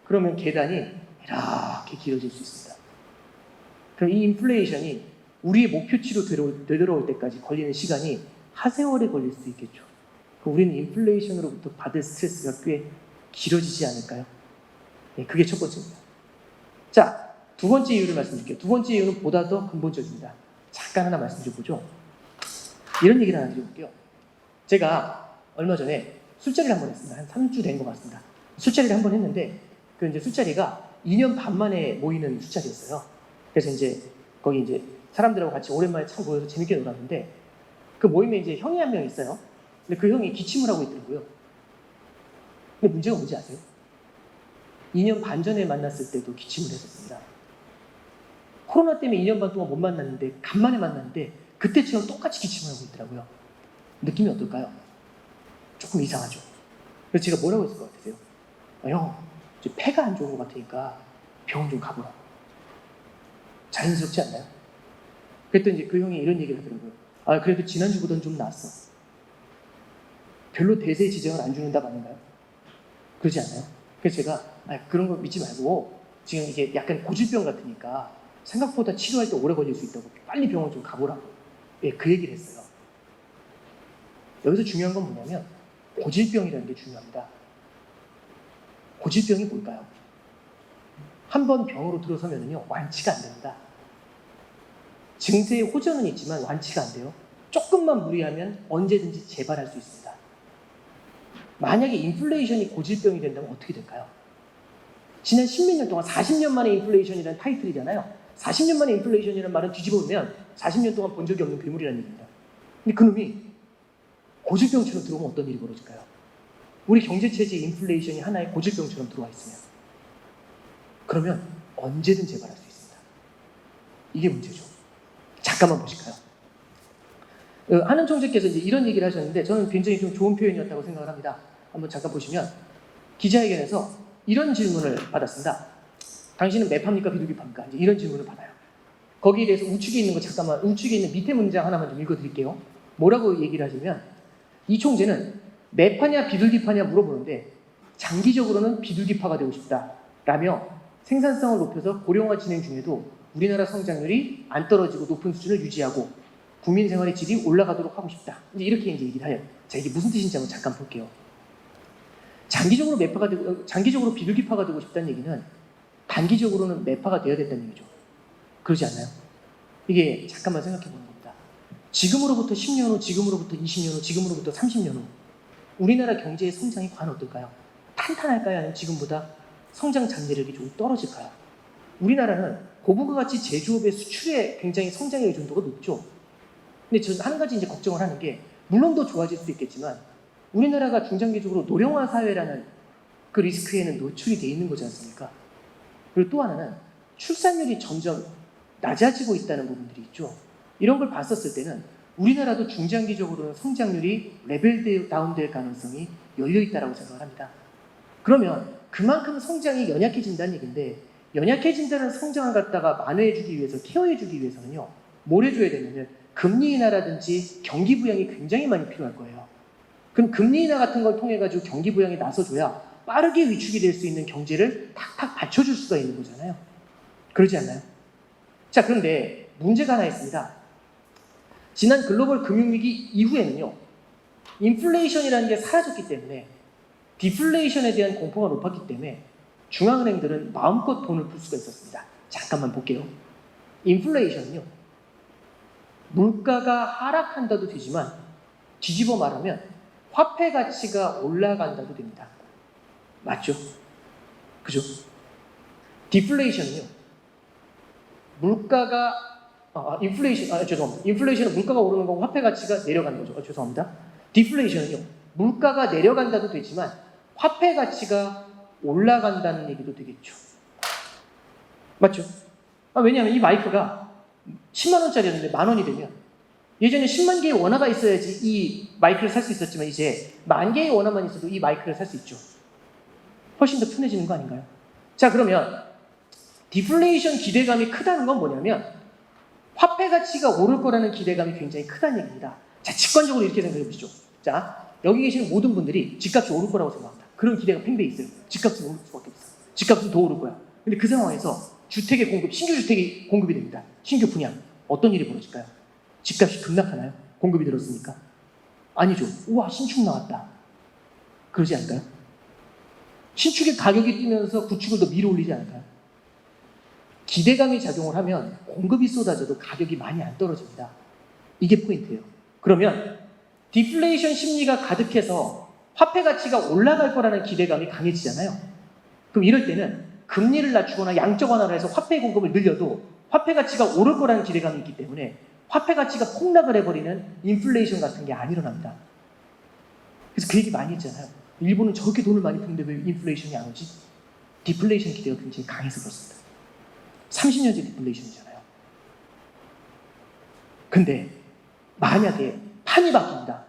그러면 계단이 이렇게 길어질 수 있습니다. 그럼 이 인플레이션이 우리의 목표치로 되돌아올 때까지 걸리는 시간이 하세월에 걸릴 수 있겠죠. 그럼 우리는 인플레이션으로부터 받을 스트레스가 꽤 길어지지 않을까요? 네, 그게 첫 번째입니다. 자, 두 번째 이유를 말씀드릴게요. 두 번째 이유는 보다 더 근본적입니다. 잠깐 하나 말씀드려보죠. 이런 얘기를 하나 드려볼게요. 제가 얼마 전에 술자리를 한 번 했습니다. 한 3주 된 것 같습니다. 술자리를 한 번 했는데 그 이제 술자리가 2년 반 만에 모이는 술자리였어요. 그래서 이제 거기 이제 사람들하고 같이 오랜만에 참 모여서 재밌게 놀았는데 그 모임에 이제 형이 한 명 있어요. 근데 그 형이 기침을 하고 있더라고요. 근데 문제가 뭔지 아세요? 2년 반 전에 만났을 때도 기침을 했었습니다. 코로나 때문에 2년 반 동안 못 만났는데 간만에 만났는데 그때처럼 똑같이 기침을 하고 있더라고요. 느낌이 어떨까요? 조금 이상하죠. 그래서 제가 뭐라고 했을 것 같으세요? 형, 폐가 안 좋은 것 같으니까 병원 좀 가보라고. 자연스럽지 않나요? 그랬더니 이제 그 형이 이런 얘기를 하더라고요. 그래도 지난주보다는 좀 나았어. 별로 대세 지정을 안 주는 답 아닌가요? 그러지 않나요? 그래서 제가 그런 거 믿지 말고 지금 이게 약간 고질병 같으니까 생각보다 치료할 때 오래 걸릴 수 있다고 빨리 병원 좀 가보라고. 예, 그 얘기를 했어요. 여기서 중요한 건 뭐냐면 고질병이라는 게 중요합니다. 고질병이 뭘까요? 한번 병으로 들어서면요 완치가 안 됩니다. 증세의 호전은 있지만 완치가 안 돼요. 조금만 무리하면 언제든지 재발할 수 있습니다. 만약에 인플레이션이 고질병이 된다면 어떻게 될까요? 지난 10몇 년 동안 40년 만에 인플레이션이라는 타이틀이잖아요. 40년 만에 인플레이션이라는 말은 뒤집어보면 40년 동안 본 적이 없는 괴물이라는 얘기입니다. 근데 그놈이 고질병처럼 들어오면 어떤 일이 벌어질까요? 우리 경제체제의 인플레이션이 하나의 고질병처럼 들어와 있으면 그러면 언제든 재발할 수 있습니다. 이게 문제죠. 잠깐만 보실까요? 한은 총재께서 이제 이런 얘기를 하셨는데 저는 굉장히 좀 좋은 표현이었다고 생각을 합니다. 한번 잠깐 보시면 기자회견에서 이런 질문을 받았습니다. 당신은 매파입니까 비둘기파입니까? 이제 이런 질문을 받아요. 거기에 대해서 우측에 있는 거 잠깐만 우측에 있는 밑에 문장 하나만 좀 읽어드릴게요. 뭐라고 얘기를 하시면 이 총재는 매파냐 비둘기파냐 물어보는데 장기적으로는 비둘기파가 되고 싶다라며 생산성을 높여서 고령화 진행 중에도 우리나라 성장률이 안 떨어지고 높은 수준을 유지하고 국민 생활의 질이 올라가도록 하고 싶다. 이제 이렇게 이제 얘기를 해요. 자, 이게 무슨 뜻인지 한번 잠깐 볼게요. 장기적으로 비둘기파가 되고 싶다는 얘기는 단기적으로는 매파가 되어야 된다는 얘기죠. 그러지 않나요? 이게 잠깐만 생각해 보는 겁니다. 지금으로부터 10년 후, 지금으로부터 20년 후, 지금으로부터 30년 후 우리나라 경제의 성장이 과연 어떨까요? 탄탄할까요? 아니면 지금보다 성장 잠재력이 조금 떨어질까요? 우리나라는 고부가 가치 제조업의 수출에 굉장히 성장의 의존도가 높죠. 근데 저는 한 가지 이제 걱정을 하는 게 물론 더 좋아질 수 있겠지만 우리나라가 중장기적으로 노령화 사회라는 그 리스크에는 노출이 돼 있는 거지 않습니까? 그리고 또 하나는 출산율이 점점 낮아지고 있다는 부분들이 있죠. 이런 걸 봤었을 때는 우리나라도 중장기적으로는 성장률이 레벨 다운될 가능성이 열려있다고 생각을 합니다. 그러면 그만큼 성장이 연약해진다는 얘기인데 연약해진다는 성장을 갖다가 만회해주기 위해서 케어해주기 위해서는요 뭘 해줘야 되냐면 금리 인하라든지 경기 부양이 굉장히 많이 필요할 거예요. 그럼 금리 인하 같은 걸 통해 가지고 경기 부양에 나서줘야 빠르게 위축이 될 수 있는 경제를 탁탁 받쳐줄 수가 있는 거잖아요. 그러지 않나요? 자, 그런데 문제가 하나 있습니다. 지난 글로벌 금융위기 이후에는요, 인플레이션이라는 게 사라졌기 때문에 디플레이션에 대한 공포가 높았기 때문에 중앙은행들은 마음껏 돈을 풀 수가 있었습니다. 잠깐만 볼게요. 인플레이션은요, 물가가 하락한다도 되지만 뒤집어 말하면 화폐 가치가 올라간다도 됩니다. 맞죠? 그죠? 디플레이션은요, 물가가 죄송합니다. 인플레이션은 물가가 오르는 거고 화폐 가치가 내려가는 거죠. 죄송합니다. 디플레이션은요, 물가가 내려간다도 되지만 화폐 가치가 올라간다는 얘기도 되겠죠. 맞죠? 왜냐하면 이 마이크가 10만 원짜리였는데 만 원이 되면 예전에 10만 개의 원화가 있어야지 이 마이크를 살 수 있었지만 이제 만 개의 원화만 있어도 이 마이크를 살 수 있죠. 훨씬 더 편해지는 거 아닌가요? 자, 그러면 디플레이션 기대감이 크다는 건 뭐냐면 화폐 가치가 오를 거라는 기대감이 굉장히 크다는 얘기입니다. 자, 직관적으로 이렇게 생각해 보시죠. 자, 여기 계시는 모든 분들이 집값이 오를 거라고 생각합니다. 그런 기대가 팽배해 있어요. 집값은 오를 수밖에 없어. 집값은 더 오를 거야. 근데 그 상황에서 주택의 공급, 신규 주택이 공급이 됩니다. 신규 분양. 어떤 일이 벌어질까요? 집값이 급락하나요? 공급이 늘었으니까? 아니죠. 우와, 신축 나왔다. 그러지 않을까요? 신축의 가격이 뛰면서 구축을 더 밀어 올리지 않을까요? 기대감이 작용을 하면 공급이 쏟아져도 가격이 많이 안 떨어집니다. 이게 포인트예요. 그러면 디플레이션 심리가 가득해서 화폐 가치가 올라갈 거라는 기대감이 강해지잖아요. 그럼 이럴 때는 금리를 낮추거나 양적 완화를 해서 화폐 공급을 늘려도 화폐 가치가 오를 거라는 기대감이 있기 때문에 화폐 가치가 폭락을 해버리는 인플레이션 같은 게 안 일어납니다. 그래서 그 얘기 많이 했잖아요. 일본은 저렇게 돈을 많이 푸는데 왜 인플레이션이 안 오지? 디플레이션 기대가 굉장히 강해서 그렇습니다. 30년째 디플레이션이잖아요. 근데 만약에 판이 바뀝니다.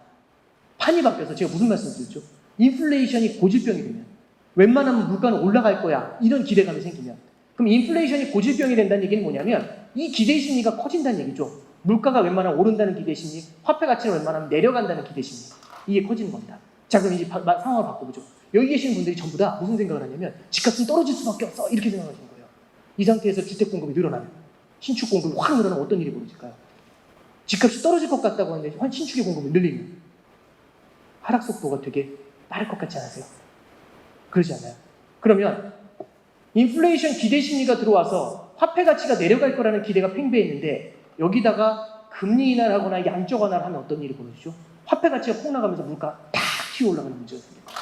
판이 바뀌어서 제가 무슨 말씀을 드렸죠? 인플레이션이 고질병이 되면 웬만하면 물가는 올라갈 거야. 이런 기대감이 생기면 그럼 인플레이션이 고질병이 된다는 얘기는 뭐냐면 이 기대 심리가 커진다는 얘기죠. 물가가 웬만하면 오른다는 기대 심리, 화폐 가치는 웬만하면 내려간다는 기대 심리. 이게 커지는 겁니다. 자, 그럼 이제 상황을 바꿔보죠. 여기 계시는 분들이 전부 다 무슨 생각을 하냐면 집값은 떨어질 수밖에 없어. 이렇게 생각하시는 거예요. 이 상태에서 주택 공급이 늘어나면 신축 공급이 확 늘어나면 어떤 일이 벌어질까요? 집값이 떨어질 것 같다고 하는데 신축의 공급이 늘리면 하락 속도가 되게 빠를 것 같지 않으세요? 그러지 않아요? 그러면 인플레이션 기대 심리가 들어와서 화폐 가치가 내려갈 거라는 기대가 팽배했는데 여기다가 금리 인하를 하거나 양적 완화를 하면 어떤 일이 벌어지죠? 화폐 가치가 폭락하면서 물가 탁 튀어 올라가는 문제가 생깁니다.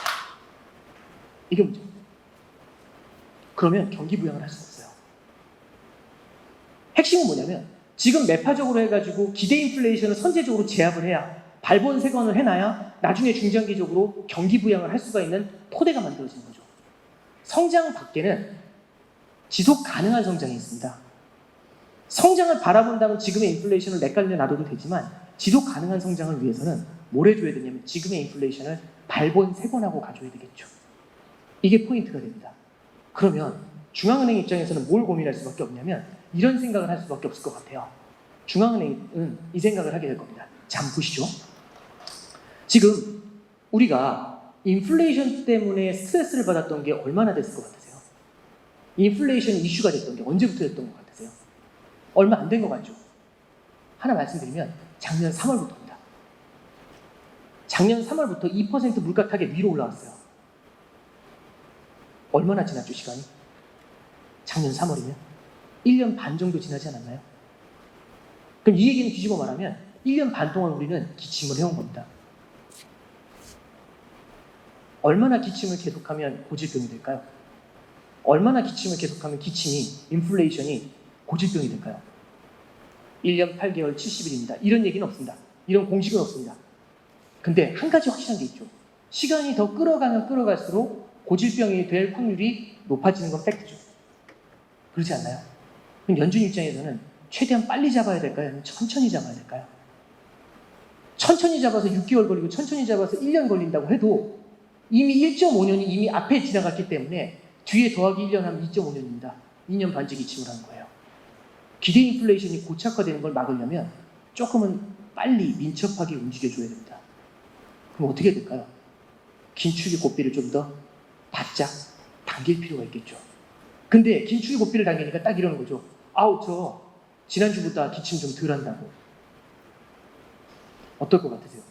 이게 문제입니다. 그러면 경기 부양을 할 수 없어요. 핵심은 뭐냐면 지금 매파적으로 해가지고 기대 인플레이션을 선제적으로 제압을 해야 발본색원을 해놔야 나중에 중장기적으로 경기 부양을 할 수가 있는 토대가 만들어지는 거죠. 성장 밖에는 지속 가능한 성장이 있습니다. 성장을 바라본다면 지금의 인플레이션을 내깔려 놔둬도 되지만 지속 가능한 성장을 위해서는 뭘 해줘야 되냐면 지금의 인플레이션을 발본색원하고 가져야 되겠죠. 이게 포인트가 됩니다. 그러면 중앙은행 입장에서는 뭘 고민할 수밖에 없냐면 이런 생각을 할 수밖에 없을 것 같아요. 중앙은행은 이 생각을 하게 될 겁니다. 자, 한번 보시죠. 지금 우리가 인플레이션 때문에 스트레스를 받았던 게 얼마나 됐을 것 같으세요? 인플레이션 이슈가 됐던 게 언제부터 됐던 것 같으세요? 얼마 안 된 것 같죠? 하나 말씀드리면 작년 3월부터입니다. 작년 3월부터 2% 물가 타겟 위로 올라왔어요. 얼마나 지났죠, 시간이? 작년 3월이면? 1년 반 정도 지나지 않았나요? 그럼 이 얘기는 뒤집어 말하면 1년 반 동안 우리는 기침을 해온 겁니다. 얼마나 기침을 계속하면 고질병이 될까요? 얼마나 기침을 계속하면 기침이, 인플레이션이 고질병이 될까요? 1년 8개월 70일입니다. 이런 얘기는 없습니다. 이런 공식은 없습니다. 근데 한 가지 확실한 게 있죠. 시간이 더 끌어가면 끌어갈수록 고질병이 될 확률이 높아지는 건 팩트죠. 그렇지 않나요? 그럼 연준 입장에서는 최대한 빨리 잡아야 될까요? 아니면 천천히 잡아야 될까요? 천천히 잡아서 6개월 걸리고 천천히 잡아서 1년 걸린다고 해도 이미 1.5년이 이미 앞에 지나갔기 때문에 뒤에 더하기 1년 하면 2.5년입니다. 2년 반째 기침을 하는 거예요. 기대 인플레이션이 고착화되는 걸 막으려면 조금은 빨리 민첩하게 움직여줘야 됩니다. 그럼 어떻게 될까요? 긴축의 고삐를 좀 더 바짝 당길 필요가 있겠죠. 근데 긴축의 고삐를 당기니까 딱 이러는 거죠. 아우, 저 지난주보다 기침 좀 덜 한다고. 어떨 것 같으세요?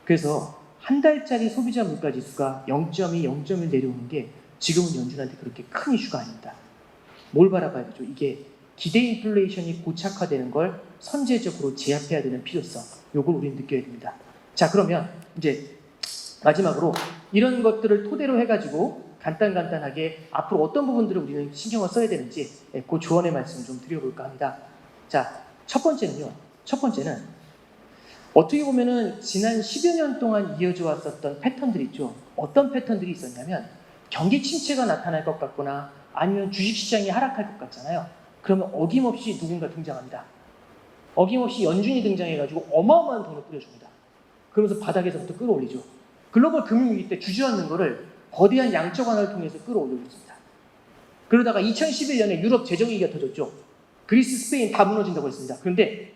그래서 한 달짜리 소비자 물가 지수가 0.2, 0.1 내려오는 게 지금은 연준한테 그렇게 큰 이슈가 아닙니다. 뭘 바라봐야 되죠? 이게 기대 인플레이션이 고착화되는 걸 선제적으로 제압해야 되는 필요성, 요걸 우리는 느껴야 됩니다. 자, 그러면 이제 마지막으로 이런 것들을 토대로 해가지고 간단하게 앞으로 어떤 부분들을 우리는 신경을 써야 되는지 그 조언의 말씀을 좀 드려볼까 합니다. 자, 첫 번째는 어떻게 보면은 지난 10여 년 동안 이어져 왔었던 패턴들이 있죠. 어떤 패턴들이 있었냐면 경기 침체가 나타날 것 같거나 아니면 주식시장이 하락할 것 같잖아요. 그러면 어김없이 누군가 등장합니다. 어김없이 연준이 등장해가지고 어마어마한 돈을 뿌려줍니다. 그러면서 바닥에서부터 끌어올리죠. 글로벌 금융위기 때 주저앉는 거를 거대한 양적 완화를 통해서 끌어올려줬습니다. 그러다가 2011년에 유럽 재정위기가 터졌죠. 그리스, 스페인 다 무너진다고 했습니다. 그런데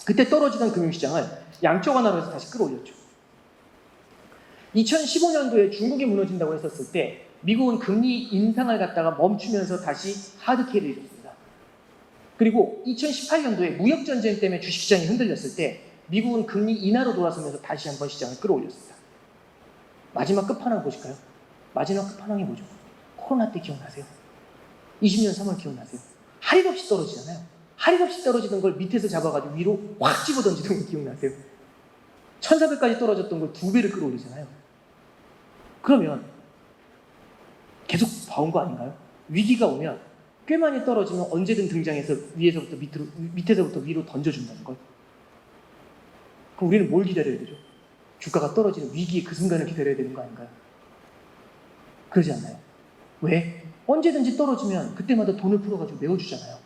그때 떨어지던 금융시장을 양적 완화로 해서 다시 끌어올렸죠. 2015년도에 중국이 무너진다고 했었을 때 미국은 금리 인상을 갖다가 멈추면서 다시 하드캐리를 해줬습니다. 그리고 2018년도에 무역전쟁 때문에 주식시장이 흔들렸을 때 미국은 금리 인하로 돌아서면서 다시 한번 시장을 끌어올렸습니다. 마지막 끝판왕 보실까요? 마지막 끝판왕이 뭐죠? 코로나 때 기억나세요? 20년 3월 기억나세요? 할 일 없이 떨어지잖아요. 할 일 없이 떨어지던 걸 밑에서 잡아가지고 위로 확 집어던지던 거 기억나세요? 1400까지 떨어졌던 걸 2배를 끌어올리잖아요. 그러면 계속 봐온 거 아닌가요? 위기가 오면 꽤 많이 떨어지면 언제든 등장해서 밑에서부터 위로 던져준다는 걸. 그럼 우리는 뭘 기다려야 되죠? 주가가 떨어지는 위기의 그 순간을 기다려야 되는 거 아닌가요? 그러지 않나요? 왜? 언제든지 떨어지면 그때마다 돈을 풀어가지고 메워주잖아요.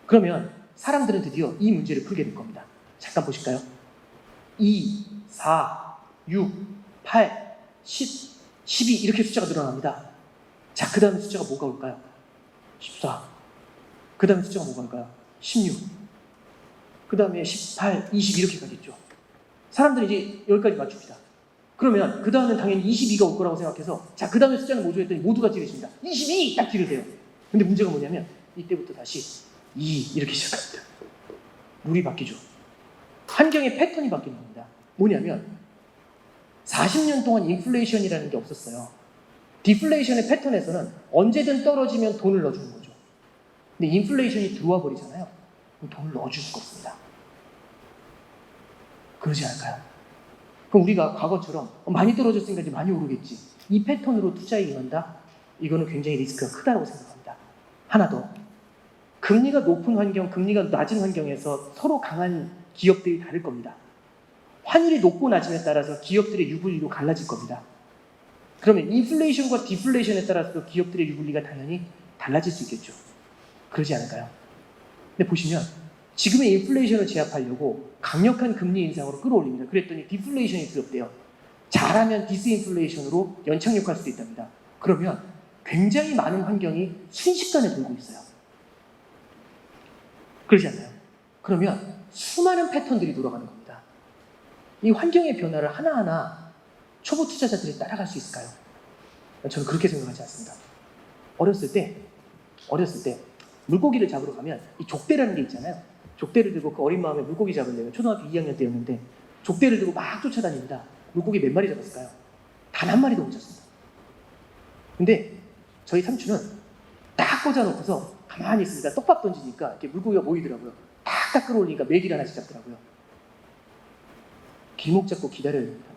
그러면 사람들은 드디어 이 문제를 풀게 될 겁니다. 잠깐 보실까요? 2, 4, 6, 8, 10, 12 이렇게 숫자가 늘어납니다. 자, 그 다음에 숫자가 뭐가 올까요? 14. 그 다음에 숫자가 뭐가 올까요? 16. 그 다음에 18, 20 이렇게 가겠죠. 사람들이 이제 여기까지 맞춥니다. 그러면 그 다음엔 당연히 22가 올 거라고 생각해서 자, 그 다음에 숫자는 뭐죠 했더니 모두가 지르십니다. 22! 딱 지르세요. 근데 문제가 뭐냐면 이때부터 다시 2 이렇게 시작합니다. 물이 바뀌죠. 환경의 패턴이 바뀌는 겁니다. 뭐냐면 40년 동안 인플레이션이라는 게 없었어요. 디플레이션의 패턴에서는 언제든 떨어지면 돈을 넣어주는 거죠. 근데 인플레이션이 들어와 버리잖아요. 그럼 돈을 넣어줄 수가 없습니다. 그러지 않을까요? 그럼 우리가 과거처럼 많이 떨어졌으니까 이제 많이 오르겠지. 이 패턴으로 투자에 임한다? 이거는 굉장히 리스크가 크다고 생각합니다. 하나 더. 금리가 높은 환경, 금리가 낮은 환경에서 서로 강한 기업들이 다를 겁니다. 환율이 높고 낮음에 따라서 기업들의 유불리도 갈라질 겁니다. 그러면 인플레이션과 디플레이션에 따라서 기업들의 유불리가 당연히 달라질 수 있겠죠. 그러지 않을까요? 근데 보시면 지금의 인플레이션을 제압하려고 강력한 금리 인상으로 끌어올립니다. 그랬더니 디플레이션이 두렵대요. 잘하면 디스인플레이션으로 연착륙할 수도 있답니다. 그러면 굉장히 많은 환경이 순식간에 돌고 있어요. 그러지 않나요? 그러면 수많은 패턴들이 돌아가는 겁니다. 이 환경의 변화를 하나하나 초보 투자자들이 따라갈 수 있을까요? 저는 그렇게 생각하지 않습니다. 어렸을 때 물고기를 잡으러 가면 이 족대라는 게 있잖아요. 족대를 들고 그 어린 마음에 물고기 잡으려면 초등학교 2학년 때였는데 족대를 들고 막 쫓아다닙니다. 물고기 몇 마리 잡았을까요? 단 한 마리도 못 잡습니다. 근데 저희 삼촌은 딱 꽂아놓고서 가만히 있으니까 떡밥 던지니까 이렇게 물고기가 모이더라고요. 딱 끌어올리니까 메기를 하나씩 잡더라고요. 길목 잡고 기다려야 됩니다.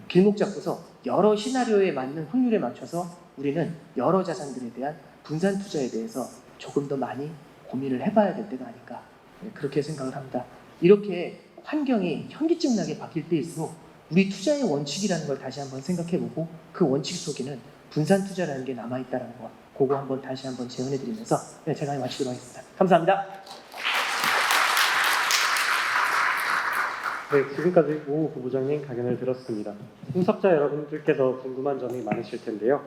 길목 잡고서 여러 시나리오에 맞는 확률에 맞춰서 우리는 여러 자산들에 대한 분산 투자에 대해서 조금 더 많이 고민을 해봐야 될 때가 아닐까, 그렇게 생각을 합니다. 이렇게 환경이 현기증나게 바뀔 때일수록 우리 투자의 원칙이라는 걸 다시 한번 생각해보고 그 원칙 속에는 분산 투자라는 게 남아있다는 거, 그거 한번 다시 한번 제언해드리면서 제가 마치도록 하겠습니다. 감사합니다. 네, 지금까지 오 부부장님 강연을 들었습니다. 참석자 여러분들께서 궁금한 점이 많으실 텐데요.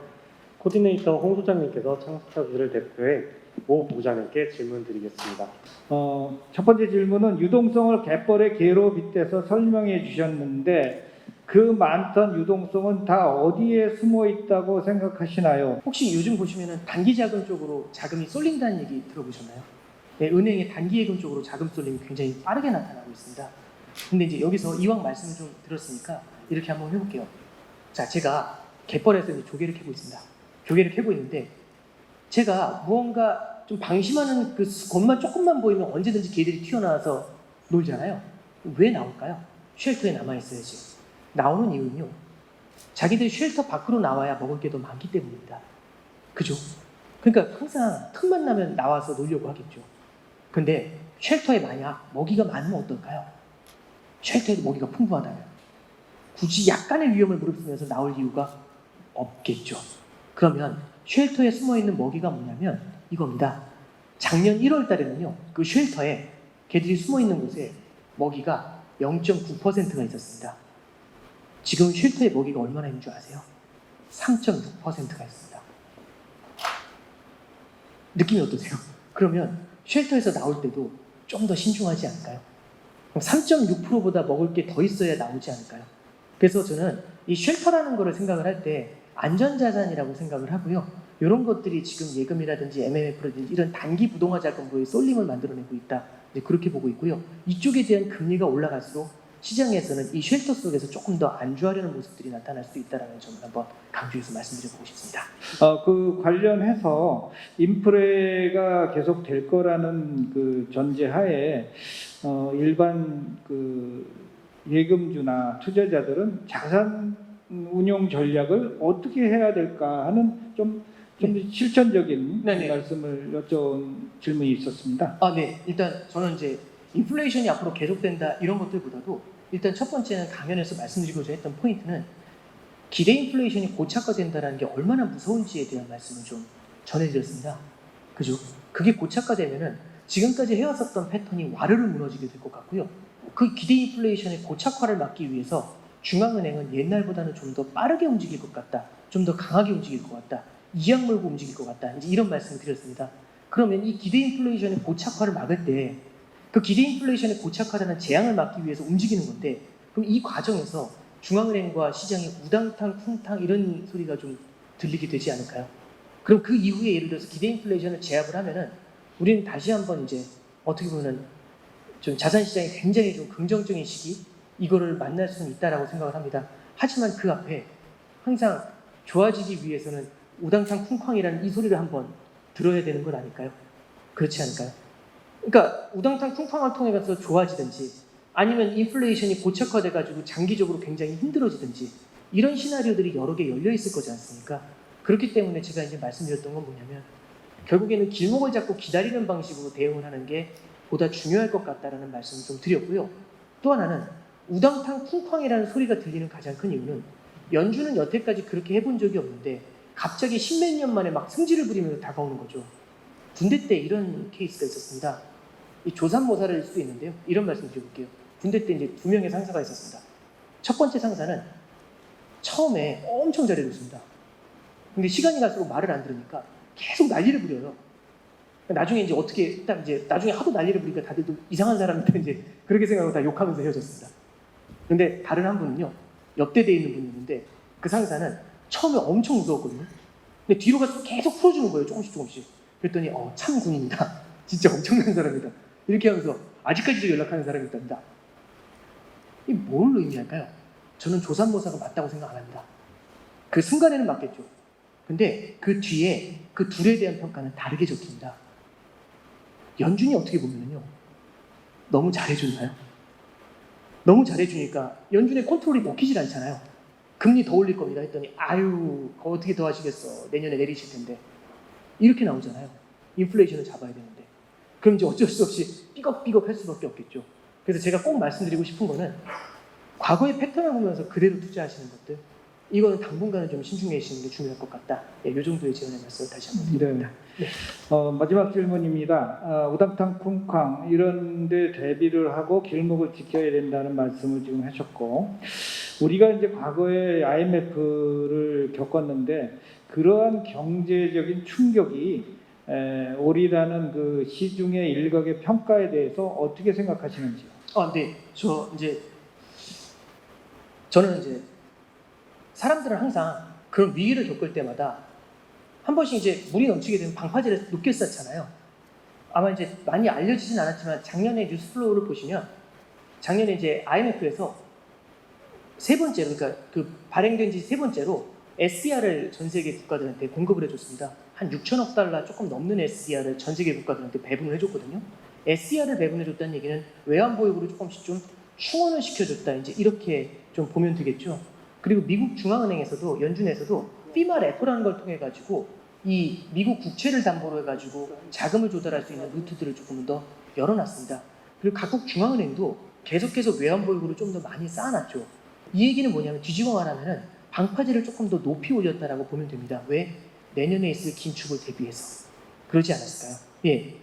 코디네이터 홍 소장님께서 참석자들을 대표해 오 부부장님께 질문 드리겠습니다. 첫 번째 질문은 유동성을 갯벌의 개로 빗대서 설명해 주셨는데 그 많던 유동성은 다 어디에 숨어 있다고 생각하시나요? 혹시 요즘 보시면은 단기 자금 쪽으로 자금이 쏠린다는 얘기 들어보셨나요? 네, 은행의 단기 예금 쪽으로 자금 쏠림이 굉장히 빠르게 나타나고 있습니다. 근데 이제 여기서 이왕 말씀을 좀 들었으니까 이렇게 한번 해볼게요. 자, 제가 갯벌에서 이제 조개를 캐고 있습니다. 조개를 캐고 있는데 제가 무언가 좀 방심하는 그 것만 조금만 보이면 언제든지 개들이 튀어나와서 놀잖아요. 왜 나올까요? 쉘터에 남아있어야지. 나오는 이유는요. 자기들 쉘터 밖으로 나와야 먹을 게 더 많기 때문입니다. 그죠? 그러니까 항상 틈만 나면 나와서 놀려고 하겠죠. 근데 쉘터에 만약 먹이가 많으면 어떨까요? 쉘터에도 먹이가 풍부하다면 굳이 약간의 위험을 무릅쓰면서 나올 이유가 없겠죠. 그러면 쉘터에 숨어있는 먹이가 뭐냐면 이겁니다. 작년 1월 달에는요. 그 쉘터에 개들이 숨어있는 곳에 먹이가 0.9%가 있었습니다. 지금 쉘터에 먹이가 얼마나 있는 줄 아세요? 3.6%가 있습니다. 느낌이 어떠세요? 그러면 쉘터에서 나올 때도 좀 더 신중하지 않을까요? 3.6%보다 먹을 게 더 있어야 나오지 않을까요? 그래서 저는 이 쉘터라는 거를 생각을 할 때 안전자산이라고 생각을 하고요. 이런 것들이 지금 예금이라든지 MMF라든지 이런 단기 부동화 자금으로의 쏠림을 만들어내고 있다. 그렇게 보고 있고요. 이쪽에 대한 금리가 올라갈수록 시장에서는 이 쉘터 속에서 조금 더 안주하려는 모습들이 나타날 수 있다는 점을 한번 강조해서 말씀드려보고 싶습니다. 그 관련해서 인프레가 계속 될 거라는 그 전제하에 일반 그 예금주나 투자자들은 자산 운용 전략을 어떻게 해야 될까 하는 좀 실천적인 네네. 말씀을 여쭤온 질문이 있었습니다. 네. 일단 저는 이제 인플레이션이 앞으로 계속된다 이런 것들보다도 일단 첫 번째는 강연에서 말씀드리고자 했던 포인트는 기대 인플레이션이 고착화된다는 게 얼마나 무서운지에 대한 말씀을 좀 전해드렸습니다. 그죠? 그게 고착화되면은 지금까지 해왔었던 패턴이 와르르 무너지게 될 것 같고요. 그 기대 인플레이션의 고착화를 막기 위해서 중앙은행은 옛날보다는 좀 더 빠르게 움직일 것 같다. 좀 더 강하게 움직일 것 같다. 이악 물고 움직일 것 같다. 이제 이런 말씀을 드렸습니다. 그러면 이 기대 인플레이션의 고착화를 막을 때 그 기대 인플레이션의 고착화라는 재앙을 막기 위해서 움직이는 건데 그럼 이 과정에서 중앙은행과 시장이 우당탕 쿵탕 이런 소리가 좀 들리게 되지 않을까요? 그럼 그 이후에 예를 들어서 기대 인플레이션을 제압을 하면은 우리는 다시 한번 이제 어떻게 보면 좀 자산 시장이 굉장히 좀 긍정적인 시기 이거를 만날 수는 있다라고 생각을 합니다. 하지만 그 앞에 항상 좋아지기 위해서는 우당탕 쿵쾅이라는 이 소리를 한번 들어야 되는 건 아닐까요? 그렇지 않을까요? 그러니까 우당탕 쿵쾅을 통해 가서 좋아지든지 아니면 인플레이션이 고착화돼가지고 장기적으로 굉장히 힘들어지든지 이런 시나리오들이 여러 개 열려 있을 거지 않습니까? 그렇기 때문에 제가 이제 말씀드렸던 건 뭐냐면 결국에는 길목을 잡고 기다리는 방식으로 대응을 하는 게 보다 중요할 것 같다라는 말씀을 좀 드렸고요. 또 하나는 우당탕 쿵쾅이라는 소리가 들리는 가장 큰 이유는 연준은 여태까지 그렇게 해본 적이 없는데 갑자기 십몇 년 만에 막 승질을 부리면서 다가오는 거죠. 군대 때 이런 케이스가 있었습니다. 이 조삼모사를 수도 있는데요. 이런 말씀 드려볼게요. 군대 때 이제 2명의 상사가 있었습니다. 첫 번째 상사는 처음에 엄청 잘해줬습니다. 근데 시간이 갈수록 말을 안 들으니까 계속 난리를 부려요. 나중에 이제 어떻게 딱 이제 나중에 하도 난리를 부리니까 다들 또 이상한 사람인데 이제 그렇게 생각하고 다 욕하면서 헤어졌습니다. 근데 다른 한 분은요. 옆대대에 있는 분이었는데 그 상사는 처음에 엄청 무서웠거든요. 근데 뒤로 갈수록 계속 풀어주는 거예요. 조금씩. 그랬더니 참 군인이다. 진짜 엄청난 사람이다. 이렇게 하면서 아직까지도 연락하는 사람이 있답니다. 이게 뭘 의미할까요? 저는 조삼모사가 맞다고 생각 안 합니다. 그 순간에는 맞겠죠. 근데 그 뒤에 그 둘에 대한 평가는 다르게 적힙니다. 연준이 어떻게 보면요. 너무 잘해주나요? 너무 잘해주니까 연준의 컨트롤이 먹히질 않잖아요. 금리 더 올릴 겁니다 했더니 아유 어떻게 더 하시겠어. 내년에 내리실 텐데. 이렇게 나오잖아요. 인플레이션을 잡아야 되는데. 그럼 이제 어쩔 수 없이 삐걱삐걱 할 수밖에 없겠죠. 그래서 제가 꼭 말씀드리고 싶은 거는 과거의 패턴을 보면서 그대로 투자하시는 것들 이거는 당분간은 좀 신중해지시는 게 중요할 것 같다. 이 정도의 제안의 말씀을 다시 한번 드립니다. 네. 마지막 질문입니다. 우당탕 쿵쾅 이런 데 대비를 하고 길목을 지켜야 된다는 말씀을 지금 하셨고 우리가 이제 과거에 IMF를 겪었는데 그러한 경제적인 충격이 올이라는 그 시중의 일각의 평가에 대해서 어떻게 생각하시는지요? 네. 저는 이제 사람들은 항상 그런 위기를 겪을 때마다 한 번씩 이제 물이 넘치게 되면 방파제를 높게 쌓잖아요. 아마 이제 많이 알려지진 않았지만 작년에 뉴스플로우를 보시면 작년에 이제 IMF에서 세 번째로, 그러니까 그 발행된 지 세 번째로 SDR을 전 세계 국가들한테 공급을 해줬습니다. 한 6천억 달러 조금 넘는 SDR을 전 세계 국가들한테 배분을 해줬거든요. SDR을 배분해줬다는 얘기는 외환보유고를 조금씩 좀 충원을 시켜줬다, 이제 이렇게 좀 보면 되겠죠. 그리고 미국 중앙은행에서도, 연준에서도 피마 레포라는 걸 통해 가지고 이 미국 국채를 담보로 해가지고 자금을 조달할 수 있는 루트들을 조금 더 열어놨습니다. 그리고 각국 중앙은행도 계속해서 외환보유고를 좀 더 많이 쌓아놨죠. 이 얘기는 뭐냐면, 뒤집어 말하면은 방파제를 조금 더 높이 올렸다라고 보면 됩니다. 왜? 내년에 있을 긴축을 대비해서. 그러지 않았을까요? 예.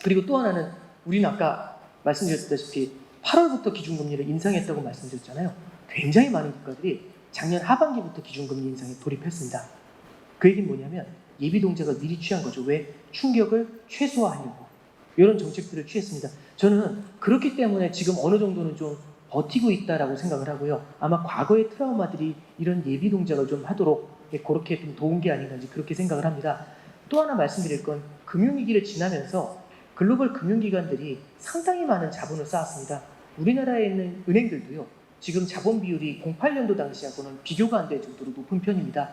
그리고 또 하나는, 우리는 아까 말씀드렸다시피 8월부터 기준금리를 인상했다고 말씀드렸잖아요. 굉장히 많은 국가들이 작년 하반기부터 기준금리 인상에 돌입했습니다. 그 얘기는 뭐냐면 예비동작을 미리 취한 거죠. 왜? 충격을 최소화하려고. 이런 정책들을 취했습니다. 저는 그렇기 때문에 지금 어느 정도는 좀 버티고 있다라고 생각을 하고요. 아마 과거의 트라우마들이 이런 예비동작을 좀 하도록 그렇게 좀 도운 게 아닌가인지 그렇게 생각을 합니다. 또 하나 말씀드릴 건, 금융위기를 지나면서 글로벌 금융기관들이 상당히 많은 자본을 쌓았습니다. 우리나라에 있는 은행들도요, 지금 자본 비율이 08년도 당시하고는 비교가 안 될 정도로 높은 편입니다.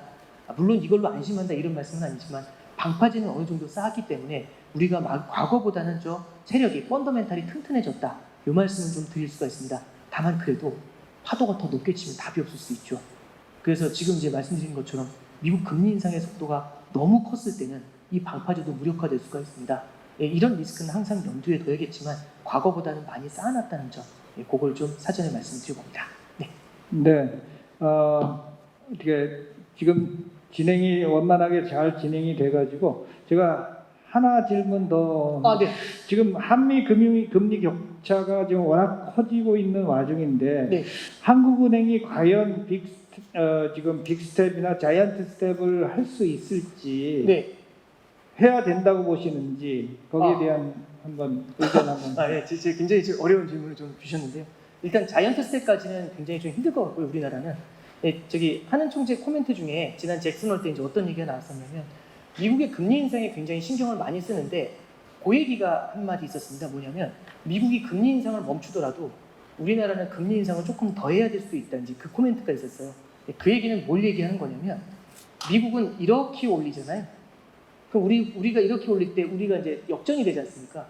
물론 이걸로 안심한다 이런 말씀은 아니지만 방파제는 어느 정도 쌓았기 때문에 우리가 과거보다는 세력이 펀더멘탈이 튼튼해졌다, 이 말씀을 좀 드릴 수가 있습니다. 다만 그래도 파도가 더 높게 치면 답이 없을 수 있죠. 그래서 지금 이제 말씀드린 것처럼 미국 금리 인상의 속도가 너무 컸을 때는 이 방파제도 무력화될 수가 있습니다. 이런 리스크는 항상 염두에 둬야겠지만 과거보다는 많이 쌓아놨다는 점, 그걸 좀 사전에 말씀드려봅니다. 네. 네. 어떻게 지금 진행이 원만하게 잘 진행이 돼가지고 제가 하나 질문 더. 네. 지금 한미 금리 격차가 지금 워낙 커지고 있는 와중인데, 네. 한국은행이 과연 지금 빅스텝이나 자이언트 스텝을 할 수 있을지, 네. 해야 된다고 보시는지, 거기에 대한 한번 의견 한번. 예, 굉장히 어려운 질문을 좀 주셨는데요. 일단 자이언트 스텝까지는 굉장히 좀 힘들 것 같고요, 우리나라는. 한은 총재 코멘트 중에 지난 잭슨 홀 때 이제 어떤 얘기가 나왔었냐면, 미국의 금리 인상에 굉장히 신경을 많이 쓰는데 그 얘기가 한마디 있었습니다. 뭐냐면, 미국이 금리 인상을 멈추더라도 우리나라는 금리 인상을 조금 더 해야 될 수 있다는지, 그 코멘트가 있었어요. 그 얘기는 뭘 얘기하는 거냐면, 미국은 이렇게 올리잖아요. 그럼 우리가 이렇게 올릴 때 우리가 이제 역전이 되지 않습니까?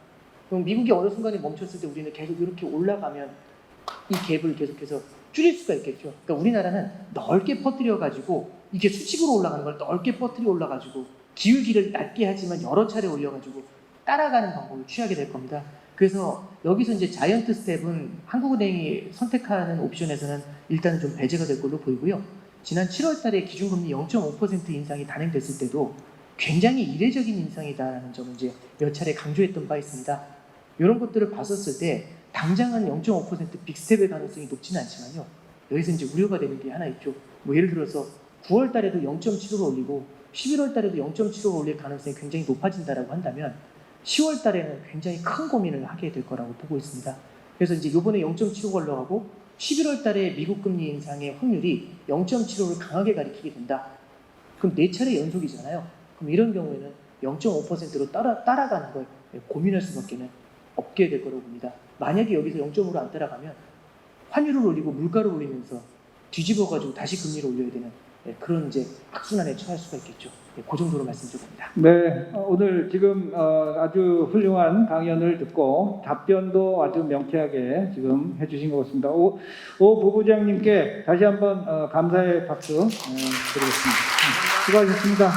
그럼 미국이 어느 순간에 멈췄을 때 우리는 계속 이렇게 올라가면 이 갭을 계속해서 줄일 수가 있겠죠. 그러니까 우리나라는 넓게 퍼뜨려가지고, 이게 수직으로 올라가는 걸 넓게 퍼뜨려 올라가지고 기울기를 낮게 하지만 여러 차례 올려가지고 따라가는 방법을 취하게 될 겁니다. 그래서 여기서 이제 자이언트 스텝은 한국은행이 선택하는 옵션에서는 일단은 좀 배제가 될 걸로 보이고요. 지난 7월 달에 기준금리 0.5% 인상이 단행됐을 때도 굉장히 이례적인 인상이다라는 점을 이제 몇 차례 강조했던 바 있습니다. 이런 것들을 봤었을 때 당장은 0.5% 빅스텝의 가능성이 높지는 않지만요, 여기서 이제 우려가 되는 게 하나 있죠. 예를 들어서 9월 달에도 0.75로 올리고 11월 달에도 0.75로 올릴 가능성이 굉장히 높아진다라고 한다면 10월 달에는 굉장히 큰 고민을 하게 될 거라고 보고 있습니다. 그래서 이제 이번에 0.75 올라가고 11월 달에 미국 금리 인상의 확률이 0.75를 강하게 가리키게 된다. 그럼 4차례 연속이잖아요. 그럼 이런 경우에는 0.5%로 따라가는 걸 고민할 수밖에 없게 될 거라고 봅니다. 만약에 여기서 0.5로 안 따라가면 환율을 올리고 물가를 올리면서 뒤집어가지고 다시 금리를 올려야 되는 그런 이제 악순환에 처할 수가 있겠죠. 그 정도로 말씀드립니다. 네, 오늘 지금 아주 훌륭한 강연을 듣고 답변도 아주 명쾌하게 지금 해주신 것 같습니다. 오 부부장님께 다시 한번 감사의 박수 드리겠습니다. 수고하셨습니다.